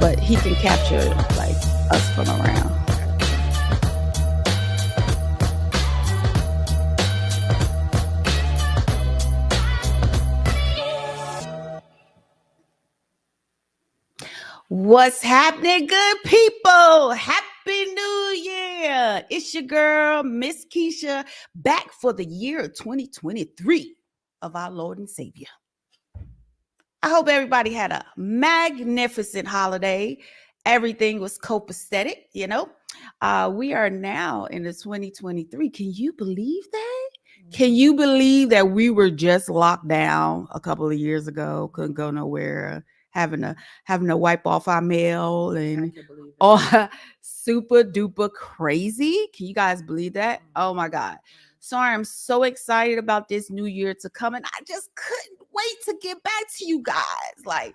but he can capture like us from around. What's happening, good people? Happy New Year! It's your girl, Miss Kecia, back for the year 2023 of our Lord and Savior. I hope everybody had a magnificent holiday. Everything was copacetic, you know. We are now in the 2023. Can you believe that? Can you believe that we were just locked down a couple of years ago? Couldn't go nowhere, having to wipe off our mail and all super duper crazy. Can you guys believe that? Oh my God. So I'm so excited about this new year to come, and I just couldn't wait to get back to you guys. Like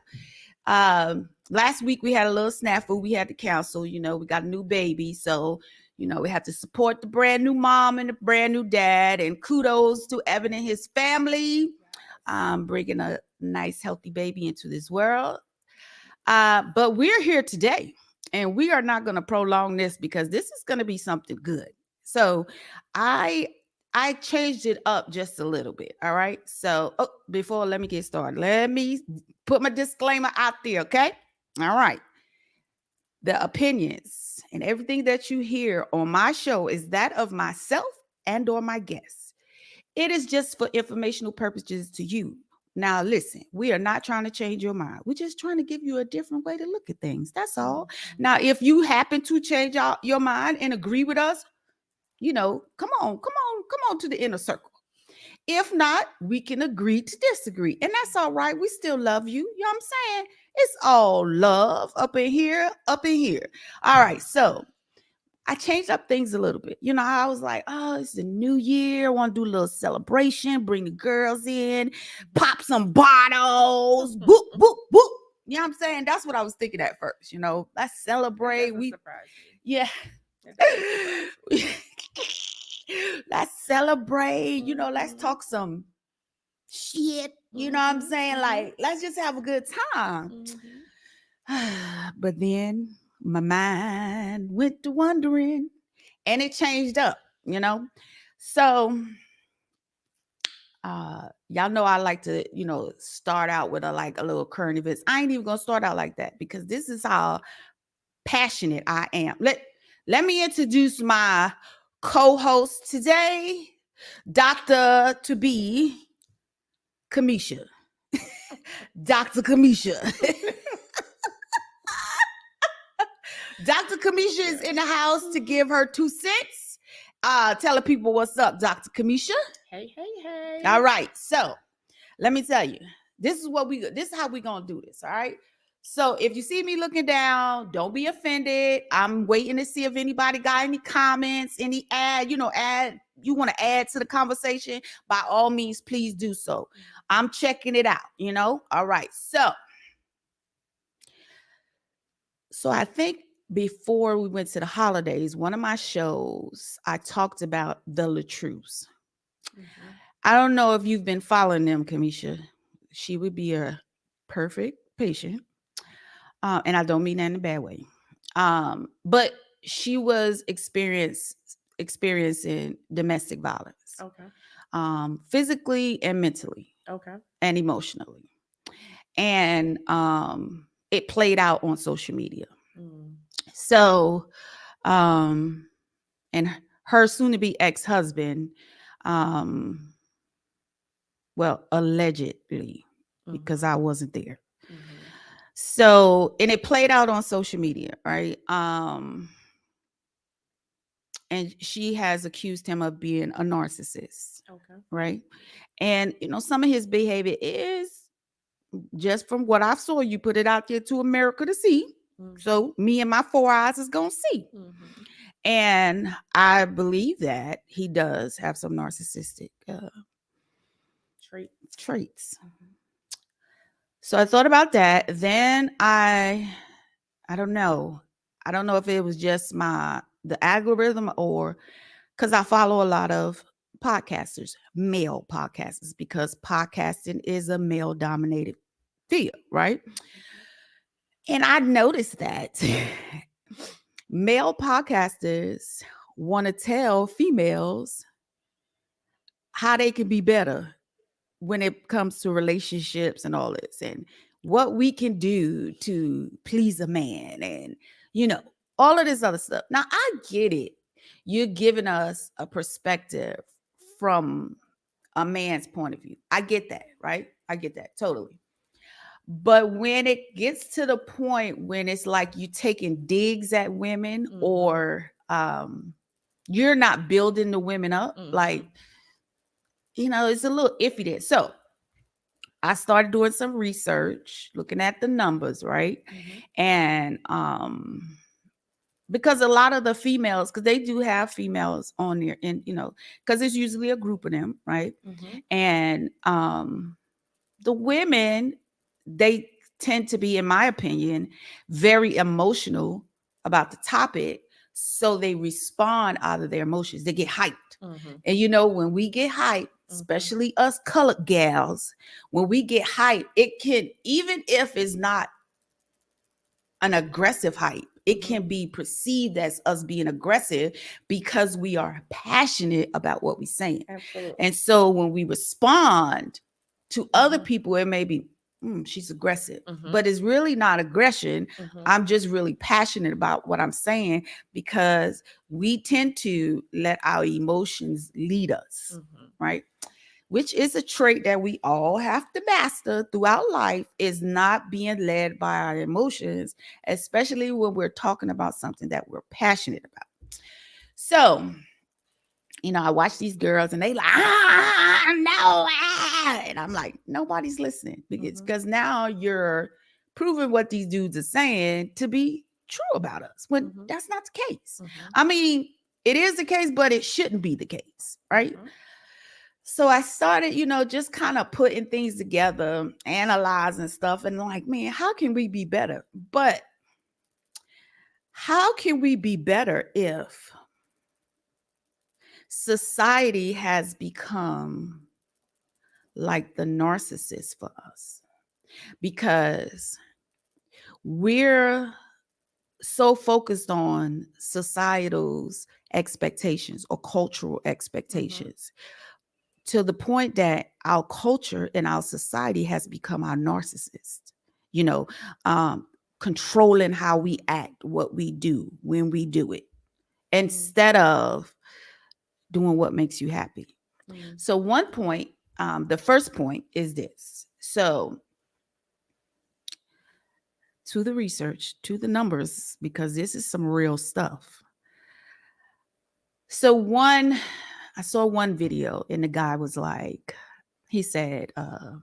last week we had a little snafu. We had to cancel, you know, we got a new baby. So, you know, we had to support the brand new mom and the brand new dad. And kudos to Evan and his family, bringing a nice, healthy baby into this world. But we're here today, and we are not going to prolong this because this is going to be something good. So I changed it up just a little bit. All right. So before let me get started, let me put my disclaimer out there. Okay. All right. The opinions and everything that you hear on my show is that of myself and or my guests. It is just for informational purposes to you. Now, listen, we are not trying to change your mind. We're just trying to give you a different way to look at things. That's all. Now, if you happen to change your mind and agree with us, you know, come on to the inner circle. If not, we can agree to disagree. And that's all right. We still love you. You know what I'm saying? It's all love up in here, up in here. All right. So I changed up things a little bit. You know, I was like, oh, it's a new year. I want to do a little celebration, bring the girls in, pop some bottles, boop, boop, boop. You know what I'm saying? That's what I was thinking at first. You know, let's celebrate. Yeah. Let's celebrate, you know, let's talk some shit, you know what I'm saying? Like, let's just have a good time. But then my mind went to wondering and it changed up, you know. So y'all know I like to, you know, start out with a little current events. I ain't even gonna start out like that because this is how passionate I am. Let me introduce my co-host today, Dr. to be Kecia. Dr. Kecia. Dr. Kecia is in the house to give her 2 cents. Tell the people what's up, Dr. Kecia. Hey. All right. So let me tell you, this is how we gonna do this. All right. So if you see me looking down, don't be offended. I'm waiting to see if anybody got any comments, any you want to add to the conversation. By all means, please do so. I'm checking it out, you know? All right. So I think before we went to the holidays, one of my shows, I talked about the Latrues. Mm-hmm. I don't know if you've been following them, Kecia. She would be a perfect patient. And I don't mean that in a bad way. But she was experiencing domestic violence. Okay. Physically and mentally. Okay. And emotionally. And it played out on social media. Mm. So, and her soon-to-be ex-husband, allegedly, because I wasn't there. Mm-hmm. So, and it played out on social media, right? And she has accused him of being a narcissist. Okay. Right. And, you know, some of his behavior is just from what I saw, you put it out there to America to see. Mm-hmm. So me and my 4 eyes is going to see. Mm-hmm. And I believe that he does have some narcissistic traits. Mm-hmm. So I thought about that. Then I don't know. I don't know if it was just the algorithm or because I follow a lot of podcasters, male podcasters, because podcasting is a male dominated field, right? And I noticed that male podcasters want to tell females how they can be better when it comes to relationships and all this, and what we can do to please a man, and you know, all of this other stuff. Now, I get it. You're giving us a perspective from a man's point of view. I get that, right? I get that totally. But when it gets to the point when it's like you taking digs at women, or you're not building the women up, like, it's a little iffy there. So I started doing some research, looking at the numbers, right? And because a lot of the females, because they do have females on there, and because it's usually a group of them, right? And the women, they tend to be, in my opinion, very emotional about the topic. So they respond out of their emotions. They get hyped. And when we get hyped, especially us colored gals, when we get hyped, it can, even if it's not an aggressive hype, it can be perceived as us being aggressive because we are passionate about what we're saying. Absolutely. And so when we respond to other people, it may be, she's aggressive, but it's really not aggression. I'm just really passionate about what I'm saying, because we tend to let our emotions lead us, right? Which is a trait that we all have to master throughout life, is not being led by our emotions, especially when we're talking about something that we're passionate about. So, I watch these girls and they like, no, and I'm like, nobody's listening, because now you're proving what these dudes are saying to be true about us, when that's not the case. I mean, it is the case, but it shouldn't be the case, right? So I started, just kind of putting things together, analyzing stuff, and like, man, how can we be better? But how can we be better if society has become like the narcissist for us? Because we're so focused on societal's expectations or cultural expectations, to the point that our culture and our society has become our narcissist, controlling how we act, what we do, when we do it, instead of doing what makes you happy. So one point, the first point is this. So to the research, to the numbers, because this is some real stuff. So I saw one video, and the guy was like, he said, I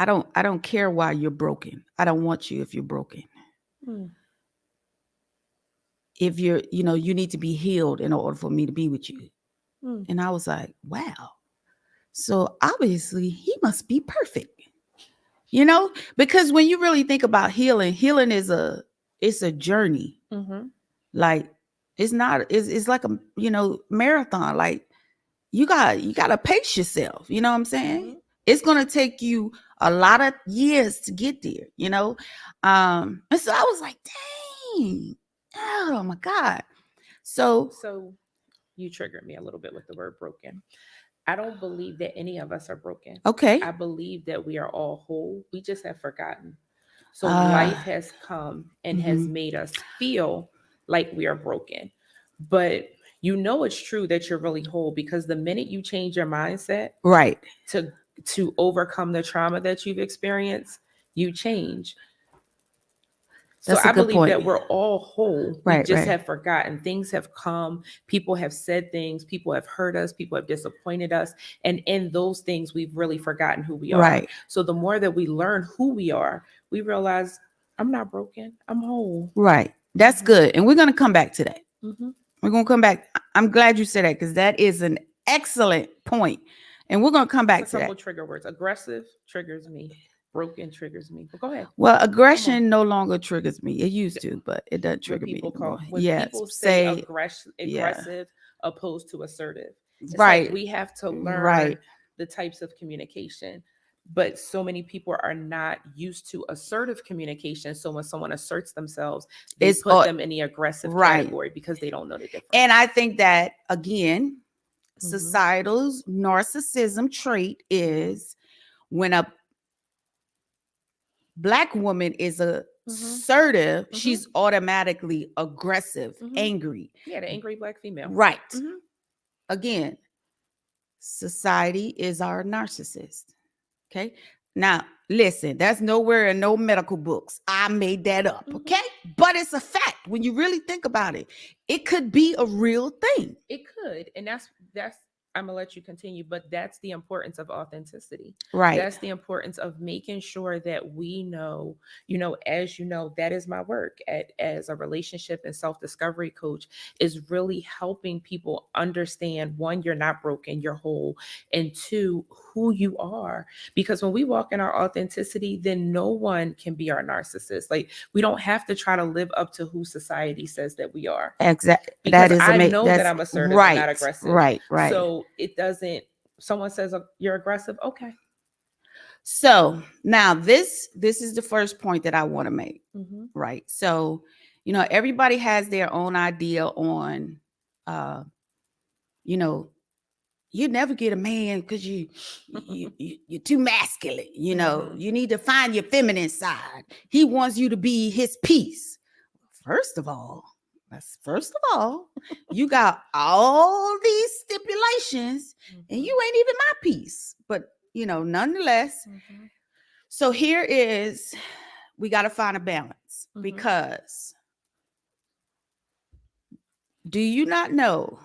don't care why you're broken. I don't want you if you're broken. If you're, you need to be healed in order for me to be with you. And I was like, wow. So obviously he must be perfect. Because when you really think about healing is it's a journey. Like, it's not, it's like a, marathon. Like, you got to pace yourself. You know what I'm saying? It's going to take you a lot of years to get there, and so I was like, dang, oh my God. So you triggered me a little bit with the word broken. I don't believe that any of us are broken. Okay. I believe that we are all whole. We just have forgotten. So life has come and has made us feel like we are broken. But it's true that you're really whole, because the minute you change your mindset, right, to overcome the trauma that you've experienced, you change. So I believe that we're all whole. We just have forgotten. Things have come. People have said things. People have hurt us. People have disappointed us. And in those things, we've really forgotten who we are. Right. So the more that we learn who we are, we realize, I'm not broken. I'm whole. Right. That's good. And we're going to come back to that. We're going to come back. I'm glad you said that, because that is an excellent point. And we're going to come back to that. Trigger words. Aggressive triggers me. Broken triggers me. But go ahead. Well, aggression no longer triggers me. It used to, but it doesn't trigger me anymore. When people say aggressive opposed to assertive, it's right. like we have to learn the types of communication. but so many people are not used to assertive communication. So when someone asserts themselves, they put them in the aggressive category because they don't know the difference. And I think that, again, societal's narcissism trait is when a Black woman is assertive, she's automatically aggressive, angry. Yeah, the angry Black female. Right. Again, society is our narcissist. Okay. Now, listen, that's nowhere in no medical books. I made that up. Okay. But it's a fact. When you really think about it, it could be a real thing. It could. And that's I'm gonna let you continue, but that's the importance of authenticity. Right. That's the importance of making sure that we know, as you know, that is my work as a relationship and self-discovery coach, is really helping people understand, one, you're not broken, you're whole, and two, who you are. Because when we walk in our authenticity, then no one can be our narcissist. Like, we don't have to try to live up to who society says that we are. Exactly. Because I know that I'm assertive and not aggressive. Right. So it doesn't, someone says you're aggressive. Okay. So now this is the first point that I want to make. Right. So, everybody has their own idea on, you never get a man because you're too masculine. You need to find your feminine side. He wants you to be his piece. First of all, you got all these stipulations and you ain't even my piece. But, nonetheless, so here is, we got to find a balance because do you not know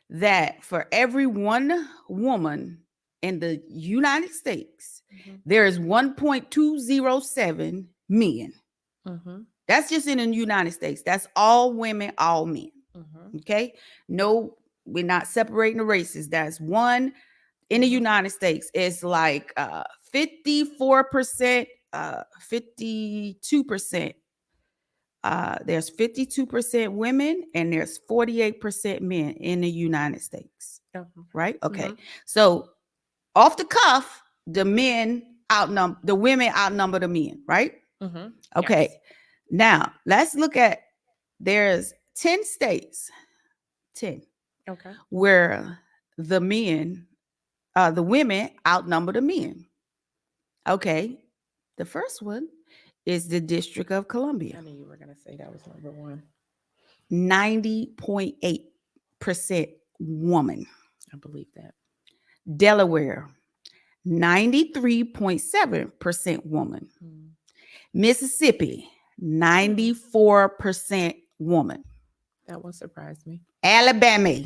that for every one woman in the United States, there is 1.207 men. That's just in the United States. That's all women, all men. Okay. No, we're not separating the races. That's one in the United States. It's like 54%, 52%. There's 52% women and there's 48% men in the United States. Right? Okay. So off the cuff, the women outnumber the men, right? Okay. Yes. Now let's look at, there's 10 states, 10, where the women outnumber the men. Okay. The first one is the District of Columbia. I knew you were going to say that was number one. 90.8% woman. I believe that. Delaware, 93.7% woman. Mississippi, 94% woman. That one surprised me. Alabama,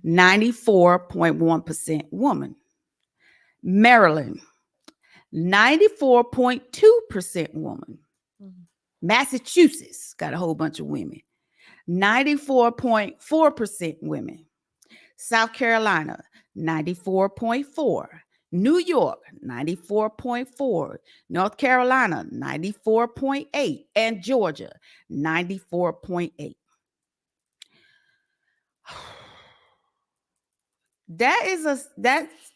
94.1% woman. Maryland, 94.2% woman. Massachusetts got a whole bunch of women. 94.4% women. South Carolina, 94.4%. New York, 94.4%. North Carolina, 94.8%. And Georgia, 94.8%.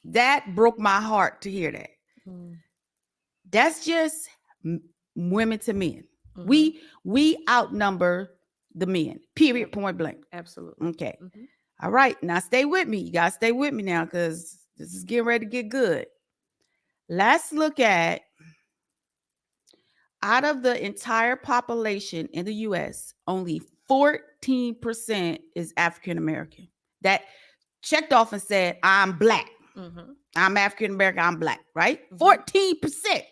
That broke my heart to hear that. That's just women to men. We outnumber the men. Period. Point blank. Absolutely. Okay. All right. Now stay with me. You gotta stay with me now because this is getting ready to get good. Let's look at, out of the entire population in the U.S., only 14% is African American. That checked off and said, I'm Black. I'm African American, I'm Black, right? 14%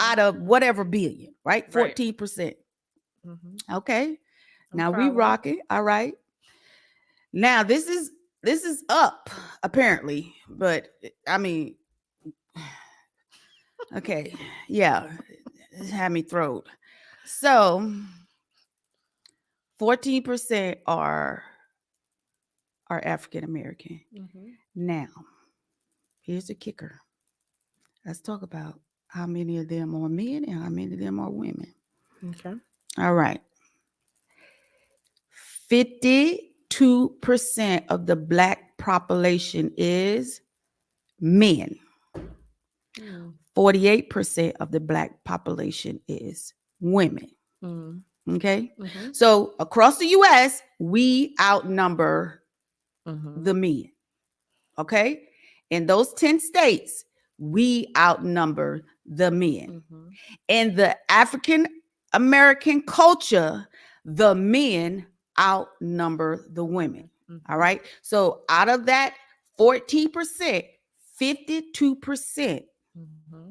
out of whatever billion, right? 14%. Okay. Now we rocking. All right. Now this is up apparently, but I mean, okay. Yeah. It had me thrilled. So 14% are African American. Now, here's the kicker. Let's talk about how many of them are men and how many of them are women. Okay. All right. 52% of the Black population is men. 48% of the Black population is women. Okay. So across the US, we outnumber the men. Okay. In those 10 states, we outnumber the men. In the African American culture, the men outnumber the women. All right. So out of that 14%, 52%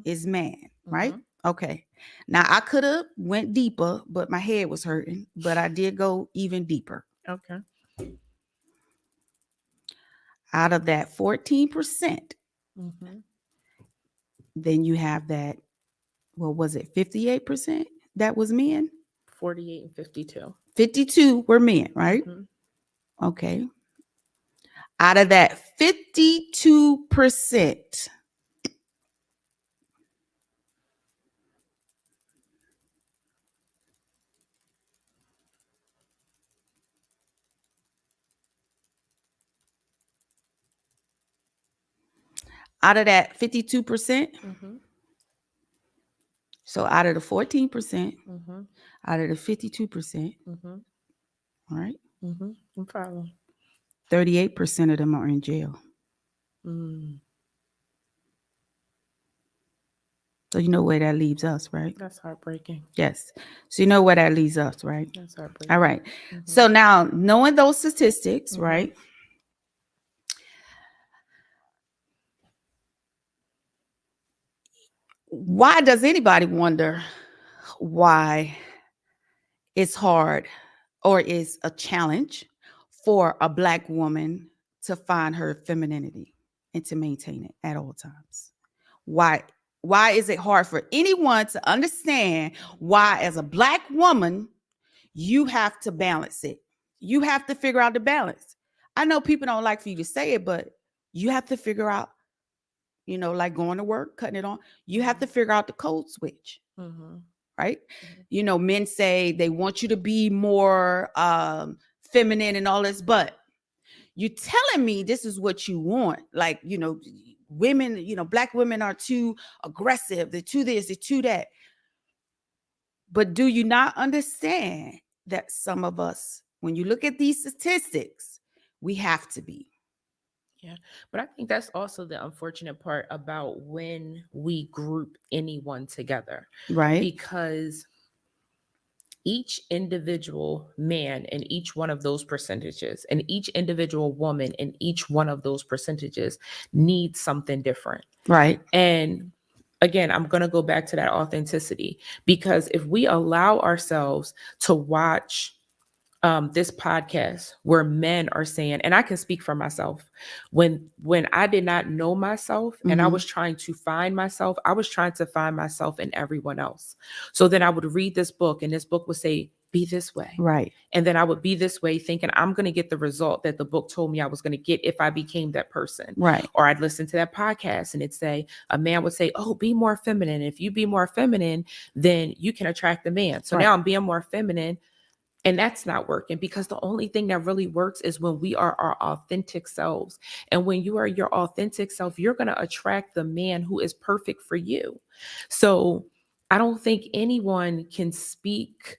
is man, right? Okay. Now I could have went deeper, but my head was hurting, but I did go even deeper. Okay. Out of that 14%, then you have that, what was it, 58% that was men? 48 and 52. 52 were men, right? Okay. Out of that 52%, out of that 52%, so out of the 14%, out of the 52%, all right, I'm following. 38% of them are in jail. So you know where that leaves us, right? That's heartbreaking. Yes. So you know where that leaves us, right? That's heartbreaking. All right. So now, knowing those statistics, right? Why does anybody wonder why it's hard or is a challenge for a Black woman to find her femininity and to maintain it at all times? Why is it hard for anyone to understand why, as a Black woman, you have to balance it? You have to figure out the balance. I know people don't like for you to say it, but you have to figure out, like going to work, cutting it on. You have to figure out the code switch, right? Men say they want you to be more feminine and all this, but you're telling me this is what you want. Like, women, Black women are too aggressive. They're too this, they're too that. But do you not understand that some of us, when you look at these statistics, we have to be? Yeah. But I think that's also the unfortunate part about when we group anyone together. Right. Because each individual man in each one of those percentages and each individual woman in each one of those percentages needs something different. Right. And again, I'm going to go back to that authenticity, because if we allow ourselves to watch this podcast where men are saying, and I can speak for myself, when I did not know myself and I was trying to find myself, I was trying to find myself in everyone else. So then I would read this book, and this book would say, be this way. Right. And then I would be this way, thinking I'm going to get the result that the book told me I was going to get if I became that person. Right. Or I'd listen to that podcast and it'd say, a man would say, oh, be more feminine. If you be more feminine, then you can attract the man. So now I'm being more feminine. And that's not working, because the only thing that really works is when we are our authentic selves. And when you are your authentic self, you're going to attract the man who is perfect for you. So I don't think anyone can speak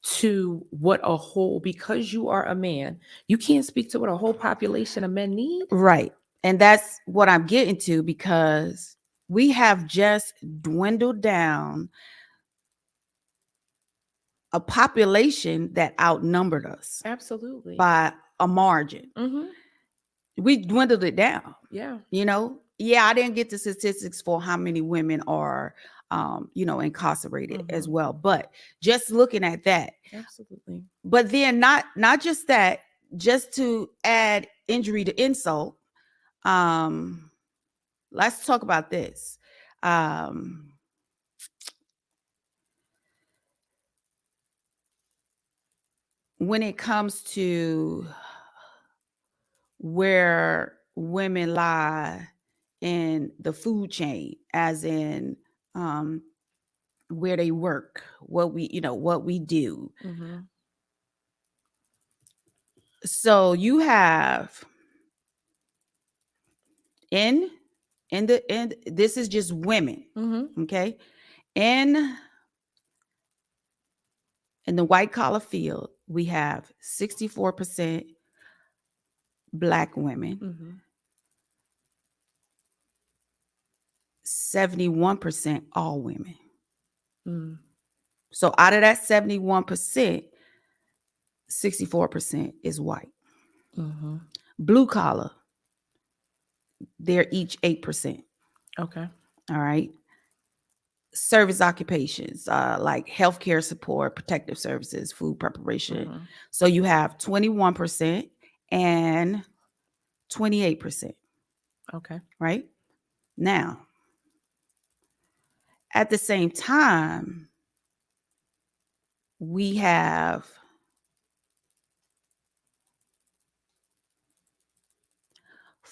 to what a whole, because you are a man, you can't speak to what a whole population of men need. Right. And that's what I'm getting to, because we have just dwindled down a population that outnumbered us. Absolutely. By a margin. We dwindled it down. Yeah. Yeah, I didn't get the statistics for how many women are, incarcerated as well. But just looking at that. Absolutely. But then not just that, just to add injury to insult, let's talk about this. When it comes to where women lie in the food chain, as in where they work, what we do. So you have in and this is just women. Mm-hmm. Okay. In the white collar field, we have 64% Black women, Mm-hmm. 71% all women. Mm. So out of that 71%, 64% is white. Mm-hmm. Blue collar, they're each 8%. Okay. All right. Service occupations, like healthcare support, protective services, food preparation. Mm-hmm. So you have 21% and 28%. Okay. Right? Now, at the same time, we have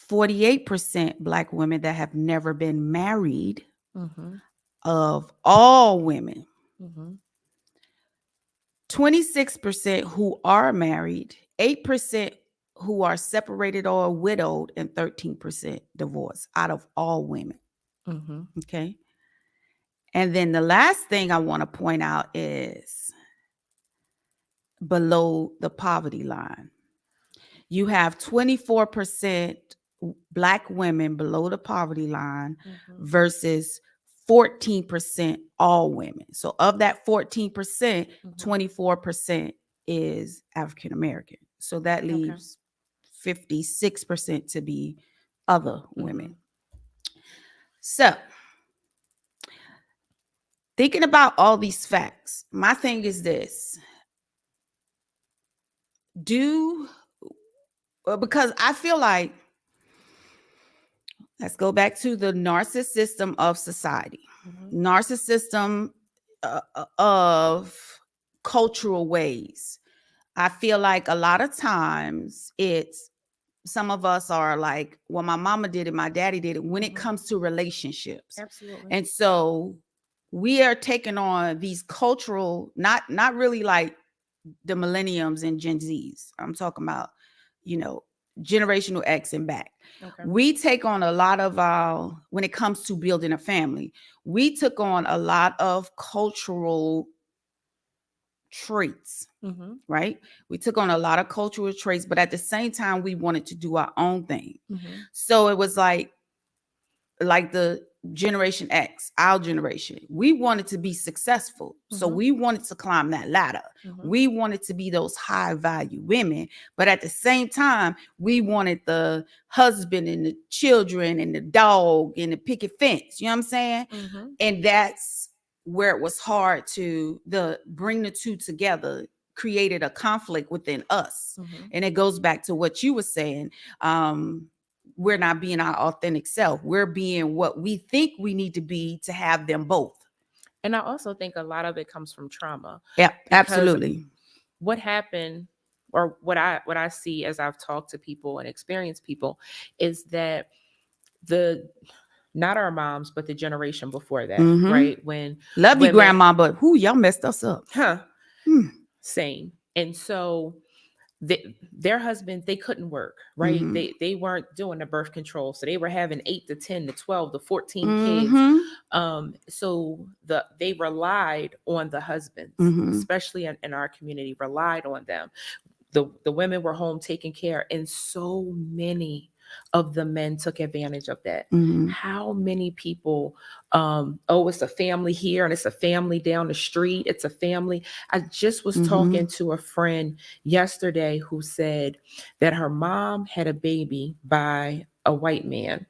48% Black women that have never been married Mm-hmm. of all women. Mm-hmm. 26% who are married, 8% who are separated or widowed, and 13% divorced out of all women. Mm-hmm. Okay. And then the last thing I want to point out is below the poverty line. You have 24% Black women below the poverty line Mm-hmm. versus 14% all women. So of that 14%, Mm-hmm. 24% is African American. So that Okay. leaves 56% to be other women. Mm-hmm. So thinking about all these facts, my thing is this. Because I feel like, let's go back to the narcissism of society. Mm-hmm. Narcissism of cultural ways. I feel like a lot of times it's, some of us are like, well, my mama did it, my daddy did it, when it comes to relationships. Absolutely. And so we are taking on these cultural, not really like the millenniums and Gen Zs. I'm talking about, generational X and back. Okay. We take on a lot of when it comes to building a family, we took on a lot of cultural traits, Mm-hmm. right? We took on a lot of cultural traits, but at the same time, we wanted to do our own thing. Mm-hmm. So it was like the Generation X, our generation, we wanted to be successful. So we wanted to climb that ladder. Mm-hmm. We wanted to be those high value women. But at the same time, we wanted the husband and the children and the dog and the picket fence. You know what I'm saying? Mm-hmm. And that's where it was hard to bring the two together, created a conflict within us. Mm-hmm. And it goes back to what you were saying. We're not being our authentic self. We're being what we think we need to be to have them both. And I also think a lot of it comes from trauma. Yeah, absolutely. What happened, or what I see as I've talked to people and experienced people, is that not our moms, but the generation before that, right? When love you, grandma, but y'all messed us up. Same. And so their husbands, they couldn't work, right? They weren't doing the birth control, so they were having 8 to 10 to 12 to 14 kids. So they relied on the husbands, especially in our community, relied on them. The women were home taking care, and so many of the men took advantage of that. How many people, it's a family here and it's a family down the street, it's a family. I just was talking to a friend yesterday who said that her mom had a baby by a white man.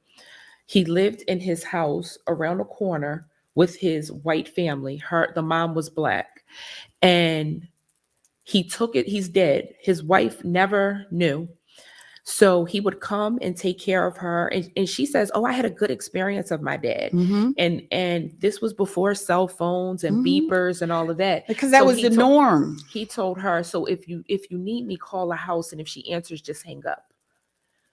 He lived in his house around the corner with his white family. The mom was Black, and he took it. He's dead. His wife never knew. So he would come and take care of her. And she says, I had a good experience of my dad. And this was before cell phones and beepers and all of that. Because that was the norm. He told her, so if you need me, call a house. And if she answers, just hang up.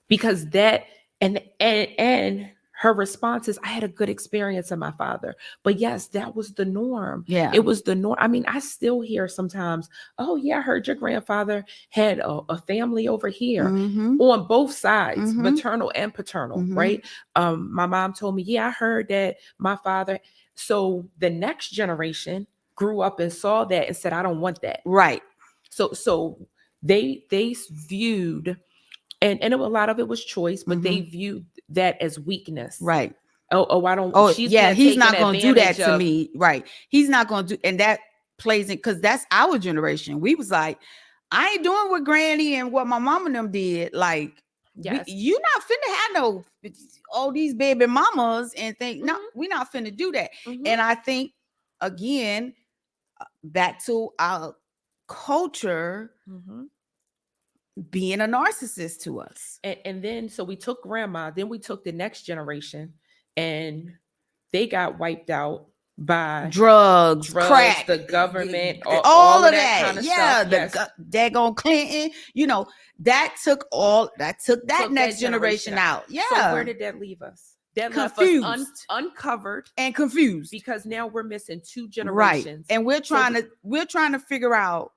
Because that, and her response is, I had a good experience of my father. But yes, that was the norm. Yeah. It was the norm. I mean, I still hear sometimes, oh yeah, I heard your grandfather had a family over here on both sides, maternal and paternal, right? My mom told me, yeah, I heard that my father. So the next generation grew up and saw that and said, I don't want that. Right. So they viewed, and a lot of it was choice, but they viewed that as weakness. Right. Oh, I don't. Oh, she's yeah, he's not going to do that to me. Right. He's not going to do, and that plays in, because that's our generation. We was like, I ain't doing what Granny and what my mom and them did. Like, yes, you not finna have no all these baby mamas and think, no, we not finna do that. And I think, again, back to our culture being a narcissist to us. And then, so we took grandma, then we took the next generation, and they got wiped out by drugs, crack, the government, all of that kind of stuff. Yes. Daggone Clinton, that took that next generation out. Yeah. So where did that leave us? That confused, left us uncovered and confused, because now we're missing two generations. Right. And we're trying to figure out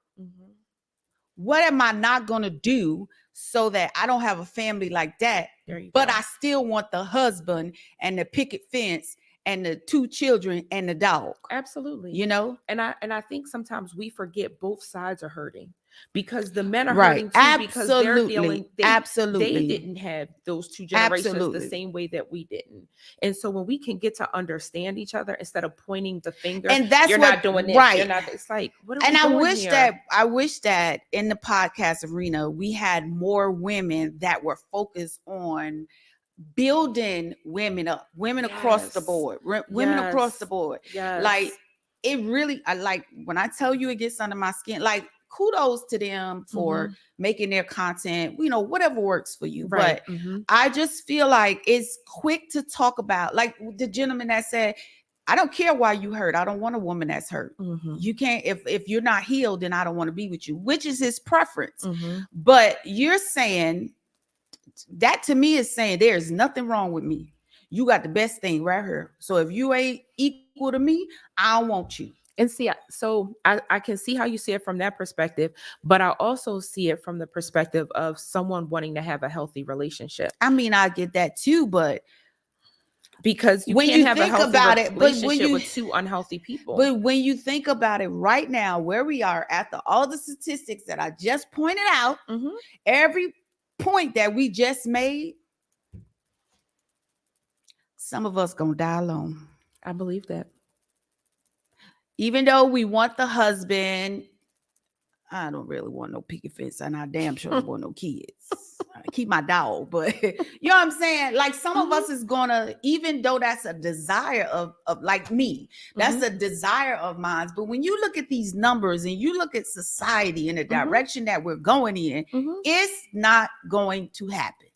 what am I not going to do so that I don't have a family like that, but I still want the husband and the picket fence and the 2 children and the dog. Absolutely. And I think sometimes we forget both sides are hurting, because the men are hurting too, because they're dealing. They didn't have those 2 generations the same way that we didn't. And so when we can get to understand each other instead of pointing the finger, and that's you're not doing this, right. You're not. It's like, what are we and doing here? I wish that in the podcast arena we had more women that were focused on building women up, women across the board, women across the board. Like, it really, I like when I tell you it gets under my skin. Like, kudos to them for making their content, whatever works for you. Right. But I just feel like it's quick to talk about, like the gentleman that said, I don't care why you hurt. I don't want a woman that's hurt. You can't, if you're not healed, then I don't want to be with you, which is his preference. But you're saying, that to me is saying there's nothing wrong with me. You got the best thing right here. So if you ain't equal to me, I don't want you. And see, so I can see how you see it from that perspective, but I also see it from the perspective of someone wanting to have a healthy relationship. I mean, I get that too, but because when can't have a healthy relationship with 2 unhealthy people. But when you think about it right now, where we are after all the statistics that I just pointed out, every point that we just made, some of us gonna die alone. I believe that. Even though we want the husband, I don't really want no picket fence, and I damn sure don't want no kids. I keep my dog, but you know what I'm saying? Like, some of us is gonna, even though that's a desire of like me, that's a desire of mine. But when you look at these numbers and you look at society in the direction that we're going in, it's not going to happen.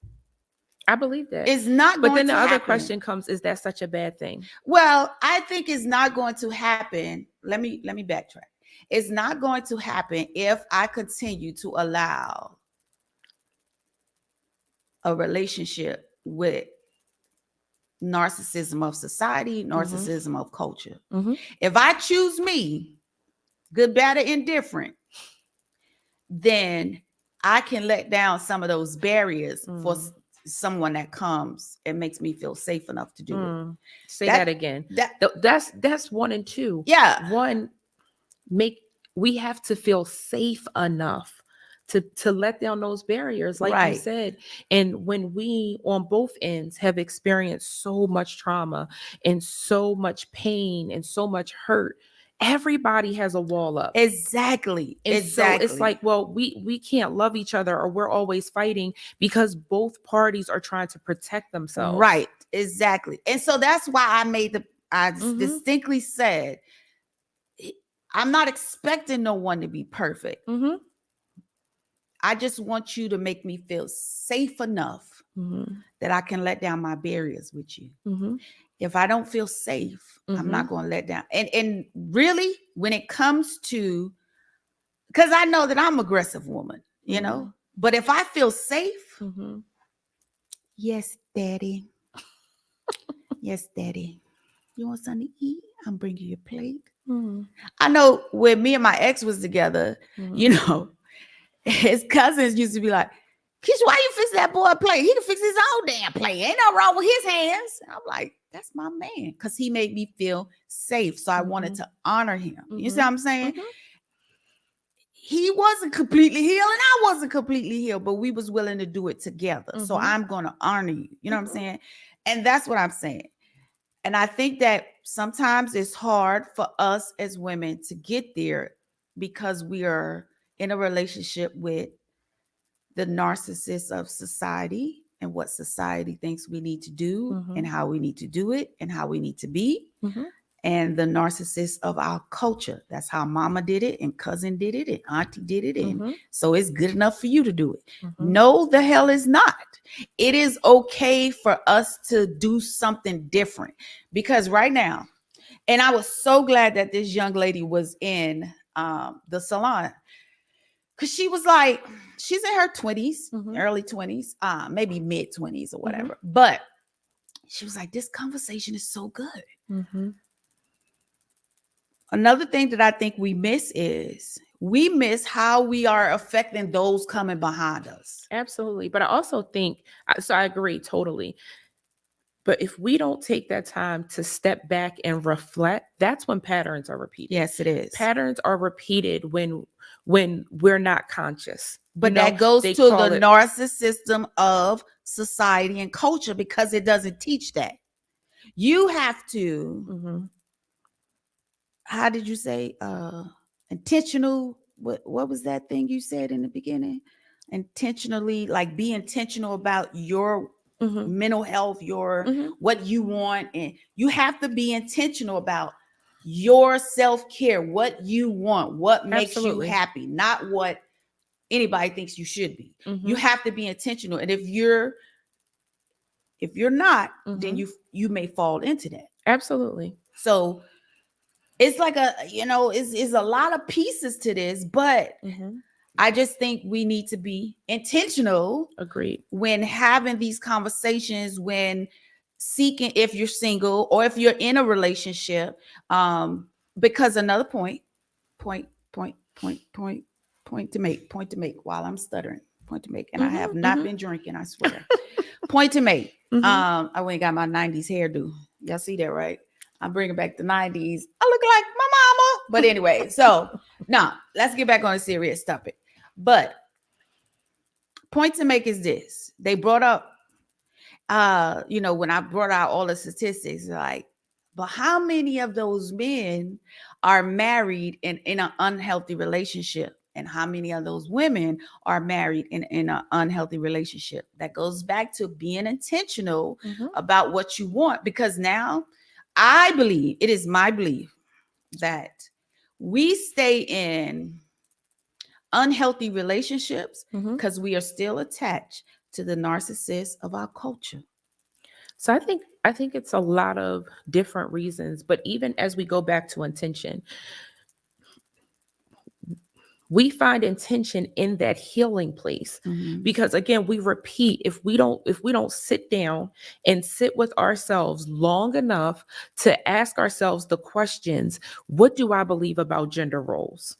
I believe that. It's not going to happen. But then the other question comes, is that such a bad thing? Well, I think it's not going to happen. Let me backtrack. It's not going to happen if I continue to allow a relationship with narcissism of society, narcissism of culture. If I choose me, good, bad, or indifferent, then I can let down some of those barriers for someone that comes and makes me feel safe enough to do it. Say that again. That's 1 and 2. Yeah. 1, we have to feel safe enough to let down those barriers, like you said. And when we on both ends have experienced so much trauma and so much pain and so much hurt, everybody has a wall up. Exactly. So it's like, well, we can't love each other, or we're always fighting because both parties are trying to protect themselves. Right. Exactly. And so that's why I distinctly said, I'm not expecting no one to be perfect. I just want you to make me feel safe enough that I can let down my barriers with you. If I don't feel safe, I'm not going to let down. And really, when it comes to, because I know that I'm an aggressive woman, but if I feel safe, yes, daddy, Yes, Daddy. You want something to eat? I'm bringing you a plate. Mm-hmm. I know when me and my ex was together, his cousins used to be like, Kecia, why you fix that boy a plate? He can fix his own damn plate. Ain't no wrong with his hands. And I'm like, that's my man. Because he made me feel safe. So I wanted to honor him. You see what I'm saying? He wasn't completely healed and I wasn't completely healed, but we was willing to do it together. So I'm going to honor you. You know what I'm saying? And that's what I'm saying. And I think that sometimes it's hard for us as women to get there because we are in a relationship with the narcissist of society and what society thinks we need to do and how we need to do it and how we need to be. And the narcissist of our culture. That's how mama did it and cousin did it and auntie did it. And so it's good enough for you to do it. No, the hell is not. It is okay for us to do something different because right now, and I was so glad that this young lady was in the salon because she was like, she's in her 20s, early 20s, maybe mid 20s or whatever. But she was like, this conversation is so good. Another thing that I think we miss is we miss how we are affecting those coming behind us. Absolutely. But I also think, so I agree totally. But if we don't take that time to step back and reflect, that's when patterns are repeated. Yes, it is. Patterns are repeated when we're not conscious. But that goes to the narcissism of society and culture because it doesn't teach that. You have to, how did you say, intentional? What was that thing you said in the beginning? Intentionally, like be intentional about your mental health, your what you want, and you have to be intentional about your self-care, what you want, what makes you happy, not what anybody thinks you should be. You have to be intentional, and if you're not, then you may fall into that. Absolutely. So it's like it's a lot of pieces to this, but I just think we need to be intentional. Agreed. When having these conversations, when seeking, if you're single or if you're in a relationship, because another point to make while I'm stuttering, point to make, and I have not been drinking, I swear. Point to make. I went and got my 90s hairdo. Y'all see that, right? I'm bringing back the 90s. I look like my mama. But anyway, so now let's get back on a serious topic. But point to make is this. They brought up, when I brought out all the statistics, like, but how many of those men are married in an unhealthy relationship? And how many of those women are married in an unhealthy relationship? That goes back to being intentional about what you want. Because now I believe, it is my belief that we stay in unhealthy relationships because we are still attached to the narcissist of our culture. So I think it's a lot of different reasons, but even as we go back to intention, we find intention in that healing place because again, we repeat, if we don't sit down and sit with ourselves long enough to ask ourselves the questions, what do I believe about gender roles?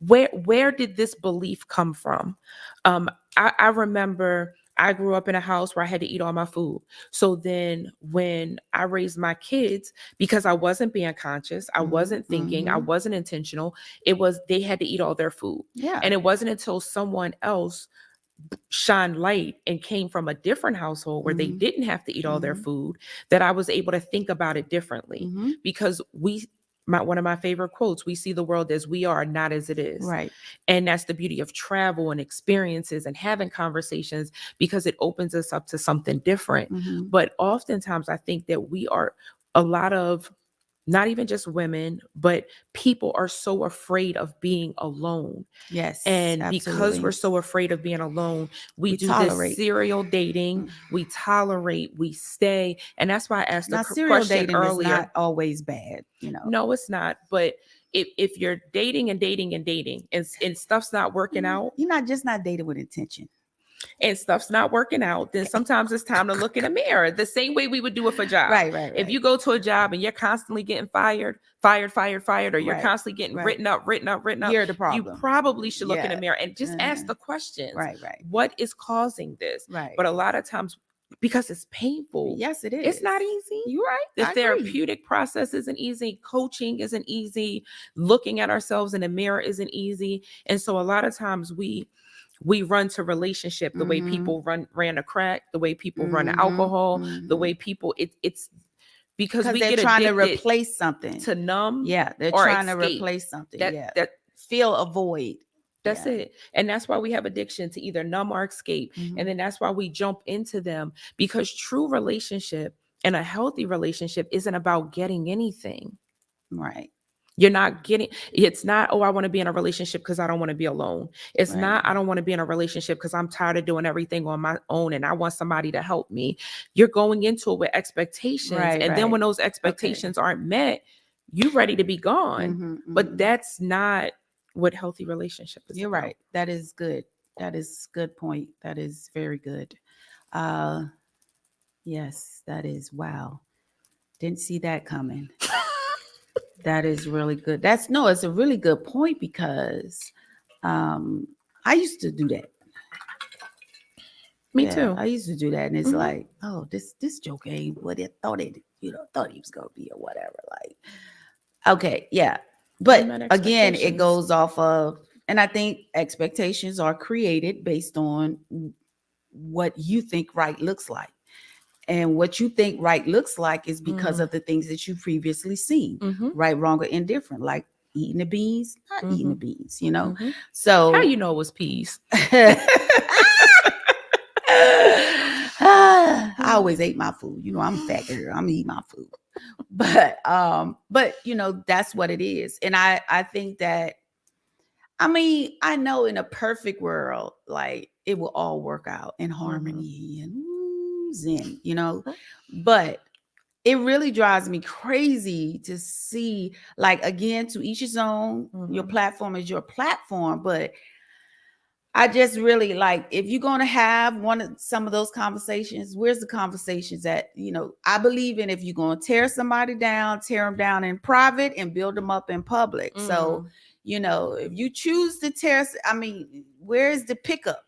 Where did this belief come from? I remember I grew up in a house where I had to eat all my food. So then when I raised my kids, because I wasn't being conscious, I wasn't thinking, I wasn't intentional, it was they had to eat all their food. Yeah. And it wasn't until someone else shined light and came from a different household where they didn't have to eat all their food that I was able to think about it differently. Because one of my favorite quotes, we see the world as we are, not as it is. Right. And that's the beauty of travel and experiences and having conversations, because it opens us up to something different. But oftentimes I think that we are a lot of, not even just women, but people are so afraid of being alone. Yes. And absolutely. Because we're so afraid of being alone, we do tolerate. This serial dating, we tolerate, we stay. And that's why I asked the serial question dating earlier. Is not always bad, No, it's not. But if you're dating and stuff's not working out. You're not dating with intention. and stuff's not working out, then sometimes it's time to look in the mirror. The same way we would do it for a job. Right. If you go to a job and you're constantly getting fired, or you're constantly getting written up, you're the problem. You probably should look in the mirror and just ask the questions. Right. What is causing this? Right. But a lot of times, because it's painful. Yes, it is. It's not easy. You're right. The therapeutic process isn't easy. Coaching isn't easy. Looking at ourselves in the mirror isn't easy. And so a lot of times we run to relationship the way people ran to crack, the way people run to alcohol, the way people it's because we they're get trying to replace something to numb. Yeah, they're trying to replace something. That fill a void. That's it. And that's why we have addiction to either numb or escape. And then that's why we jump into them, because true relationship and a healthy relationship isn't about getting anything. Right. You're not getting, it's not, oh, I want to be in a relationship because I don't want to be alone. It's not, I don't want to be in a relationship because I'm tired of doing everything on my own and I want somebody to help me. You're going into it with expectations. Then when those expectations aren't met, you're ready to be gone. But that's not what healthy relationship is. You're about. Right. That is good. That is good point. That is very good. Yes, that is. Wow. Didn't see that coming. That is really good. It's a really good point, because I used to do that. Me too. I used to do that. And it's like, oh, this joke ain't what it thought he was gonna be or whatever. Like, okay, yeah. But again, it goes off of, and I think expectations are created based on what you think right looks like. And what you think right looks like is because of the things that you've previously seen, right, wrong, or indifferent, like eating the beans, not eating the beans, So how you know it was peas? I always ate my food. I'm a fat girl. I'm gonna eat my food. But that's what it is. And I think that, I know in a perfect world, like, it will all work out in harmony and zen, but it really drives me crazy to see, like, again, to each his own. Your platform is your platform, but I just really, like, if you're going to have some of those conversations, where's the conversations that, I believe in, if you're going to tear somebody down, tear them down in private and build them up in public. So, if you choose to tear, where's the pickup?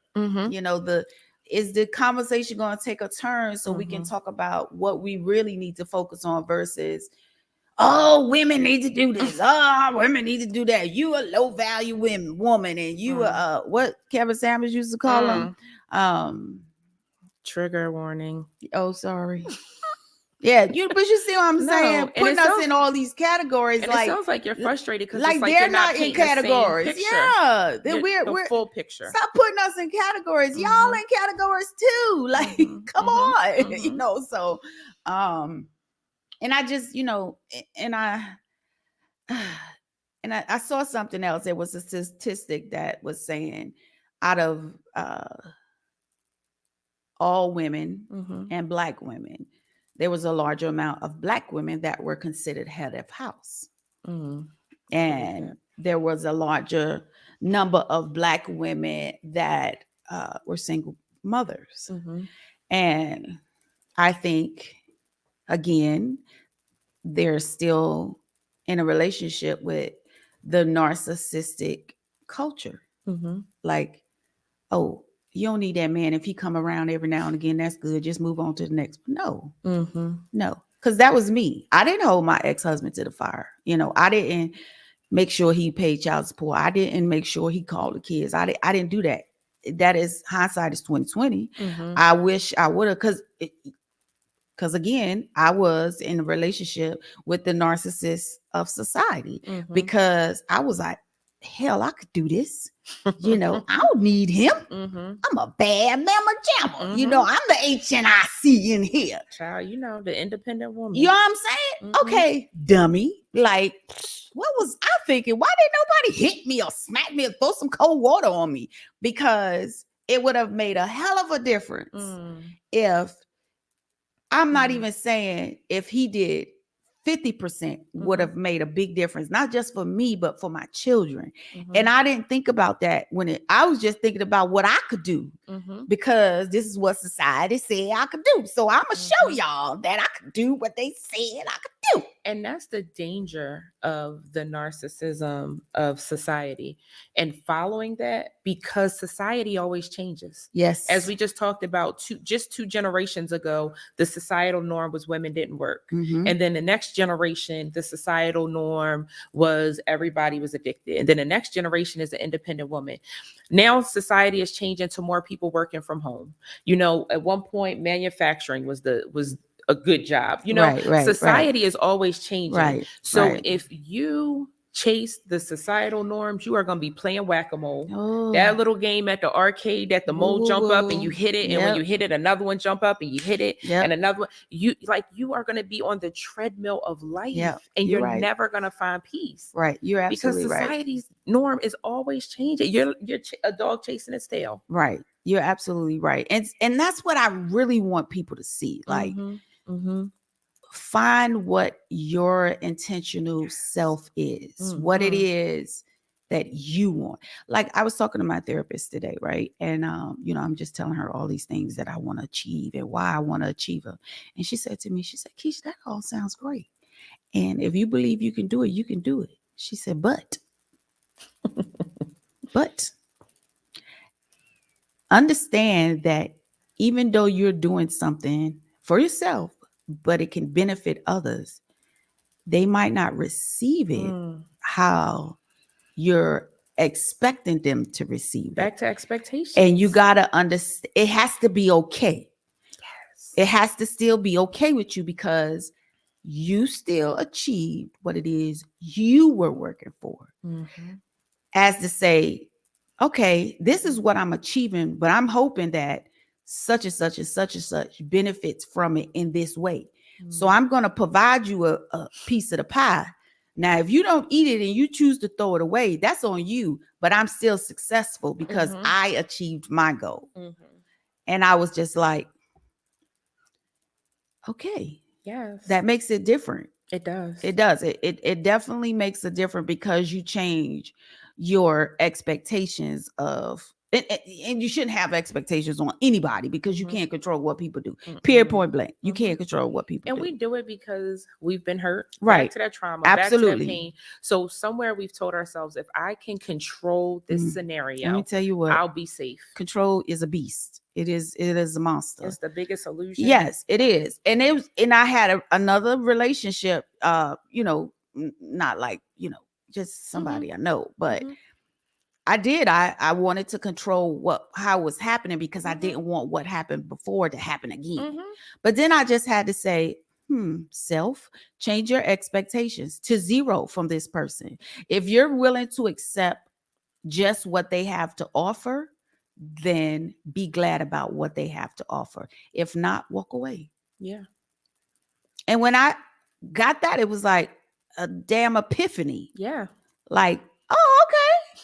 Is the conversation going to take a turn so we can talk about what we really need to focus on versus, oh, women need to do this. Oh, women need to do that. You a low value woman, and you what Kevin Samuels used to call them. Trigger warning. Oh, sorry. Yeah, but you see what I'm saying? Putting us in all these categories, and like, it sounds like you're frustrated because like they're not in categories. Yeah, we're full picture. Stop putting us in categories. Y'all in categories too. Like, come on, So, and I just, and I saw something else. There was a statistic that was saying, out of all women and Black women, there was a larger amount of Black women that were considered head of house. And there was a larger number of Black women that were single mothers. And I think, again, they're still in a relationship with the narcissistic culture. Like, oh, you don't need that man. If he come around every now and again, that's good. Just move on to the next. No, no. Because that was me. I didn't hold my ex-husband to the fire. I didn't make sure he paid child support. I didn't make sure he called the kids. I didn't do that. That is, hindsight is 2020. I wish I would have, because again, I was in a relationship with the narcissist of society, because I was like, hell, I could do this. I don't need him. I'm a bad mama jamma. I'm the HNIC in here. Child, the independent woman. You know what I'm saying? Okay, dummy. Like, what was I thinking? Why didn't nobody hit me or smack me or throw some cold water on me? Because it would have made a hell of a difference if, I'm not even saying if he did 50% would have made a big difference, not just for me, but for my children. And I didn't think about that I was just thinking about what I could do because this is what society said I could do. So I'm going to show y'all that I could do what they said I could do. And that's the danger of the narcissism of society and following that, because society always changes. Yes. As we just talked about, just 2 generations ago, the societal norm was women didn't work. And then the next generation, the societal norm was everybody was addicted. And then the next generation is an independent woman. Now society is changing to more people working from home. At one point, manufacturing was a good job. Society is always changing. So if you chase the societal norms, you are going to be playing whack-a-mole. That little game at the arcade that the mole jump up and you hit it. And when you hit it, another one jump up and you hit it. And another one, you are going to be on the treadmill of life and you're never going to find peace. Right. You're absolutely because society's norm is always changing. You're a dog chasing its tail. Right. You're absolutely right. And that's what I really want people to see. Like, find what your intentional self is, what it is that you want. Like I was talking to my therapist today, right? And I'm just telling her all these things that I want to achieve and why I want to achieve them. And she said to me, she said, Kecia, that all sounds great. And if you believe you can do it, you can do it. She said, but understand that even though you're doing something for yourself, but it can benefit others, they might not receive it how you're expecting them to receive it. Back to expectations. And you got to understand, it has to be okay. Yes. It has to still be okay with you because you still achieved what it is you were working for. As to say, okay, this is what I'm achieving, but I'm hoping that such and such and such and such benefits from it in this way. So I'm going to provide you a piece of the pie. Now, if you don't eat it and you choose to throw it away, that's on you, but I'm still successful because I achieved my goal. And I was just like, okay, yes, that makes it different. It does. It does. It definitely makes a difference because you change your expectations of, and you shouldn't have expectations on anybody because you can't control what people do. Period, point blank. You can't control what people do. And we do it because we've been hurt. Right. Back to that trauma. Absolutely. Back to that pain. So somewhere we've told ourselves, if I can control this scenario, let me tell you what, I'll be safe. Control is a beast. It is a monster. It's the biggest illusion. Yes, it is. And I had another relationship, not like, just somebody I know, but I wanted to control how it was happening because I didn't want what happened before to happen again. But then I just had to say, self, change your expectations to 0 from this person. If you're willing to accept just what they have to offer, then be glad about what they have to offer. If not, walk away. Yeah. And when I got that, it was like a damn epiphany. Yeah. Like, oh, okay.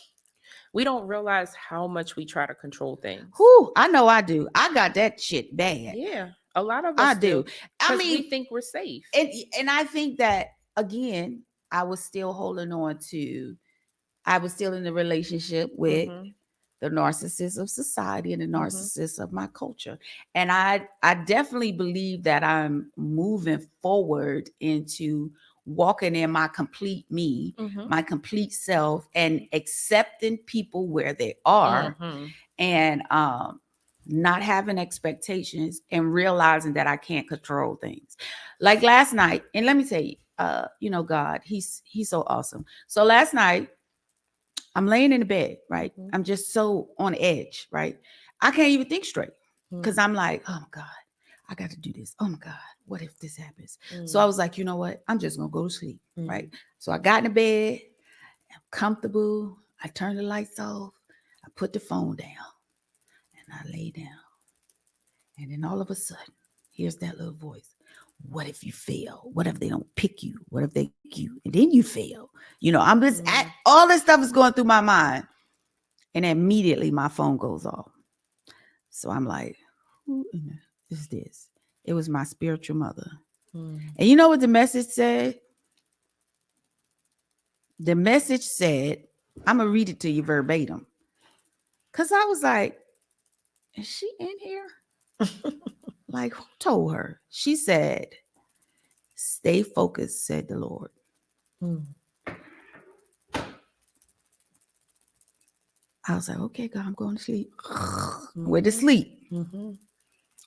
We don't realize how much we try to control things. Whew, I know I do. I got that shit bad. Yeah. A lot of us do. I mean, we think we're safe. And I think that, again, I was still holding on to, I was still in the relationship with the narcissist of society and the narcissist of my culture. And I definitely believe that I'm moving forward into walking in my complete me, my complete self, and accepting people where they are, and not having expectations and realizing that I can't control things. Like last night, and let me tell you, God, he's so awesome. So last night, I'm laying in the bed, right? I'm just so on edge, right? I can't even think straight because I'm like, oh my God, I got to do this. Oh my God, what if this happens? So I was like, you know what? I'm just going to go to sleep, right? So I got in the bed, I'm comfortable. I turned the lights off. I put the phone down and I lay down. And then all of a sudden, here's that little voice. What if you fail? What if they don't pick you? What if they pick you and then you fail? I'm just all this stuff is going through my mind. And immediately my phone goes off. So I'm like, who is this? It was my spiritual mother And you know what the message said? The message said, I'm going to read it to you verbatim. Because I was like, is she in here? Like, who told her? She said, stay focused, said the Lord. I was like, okay, God, I'm going to sleep. Went to sleep.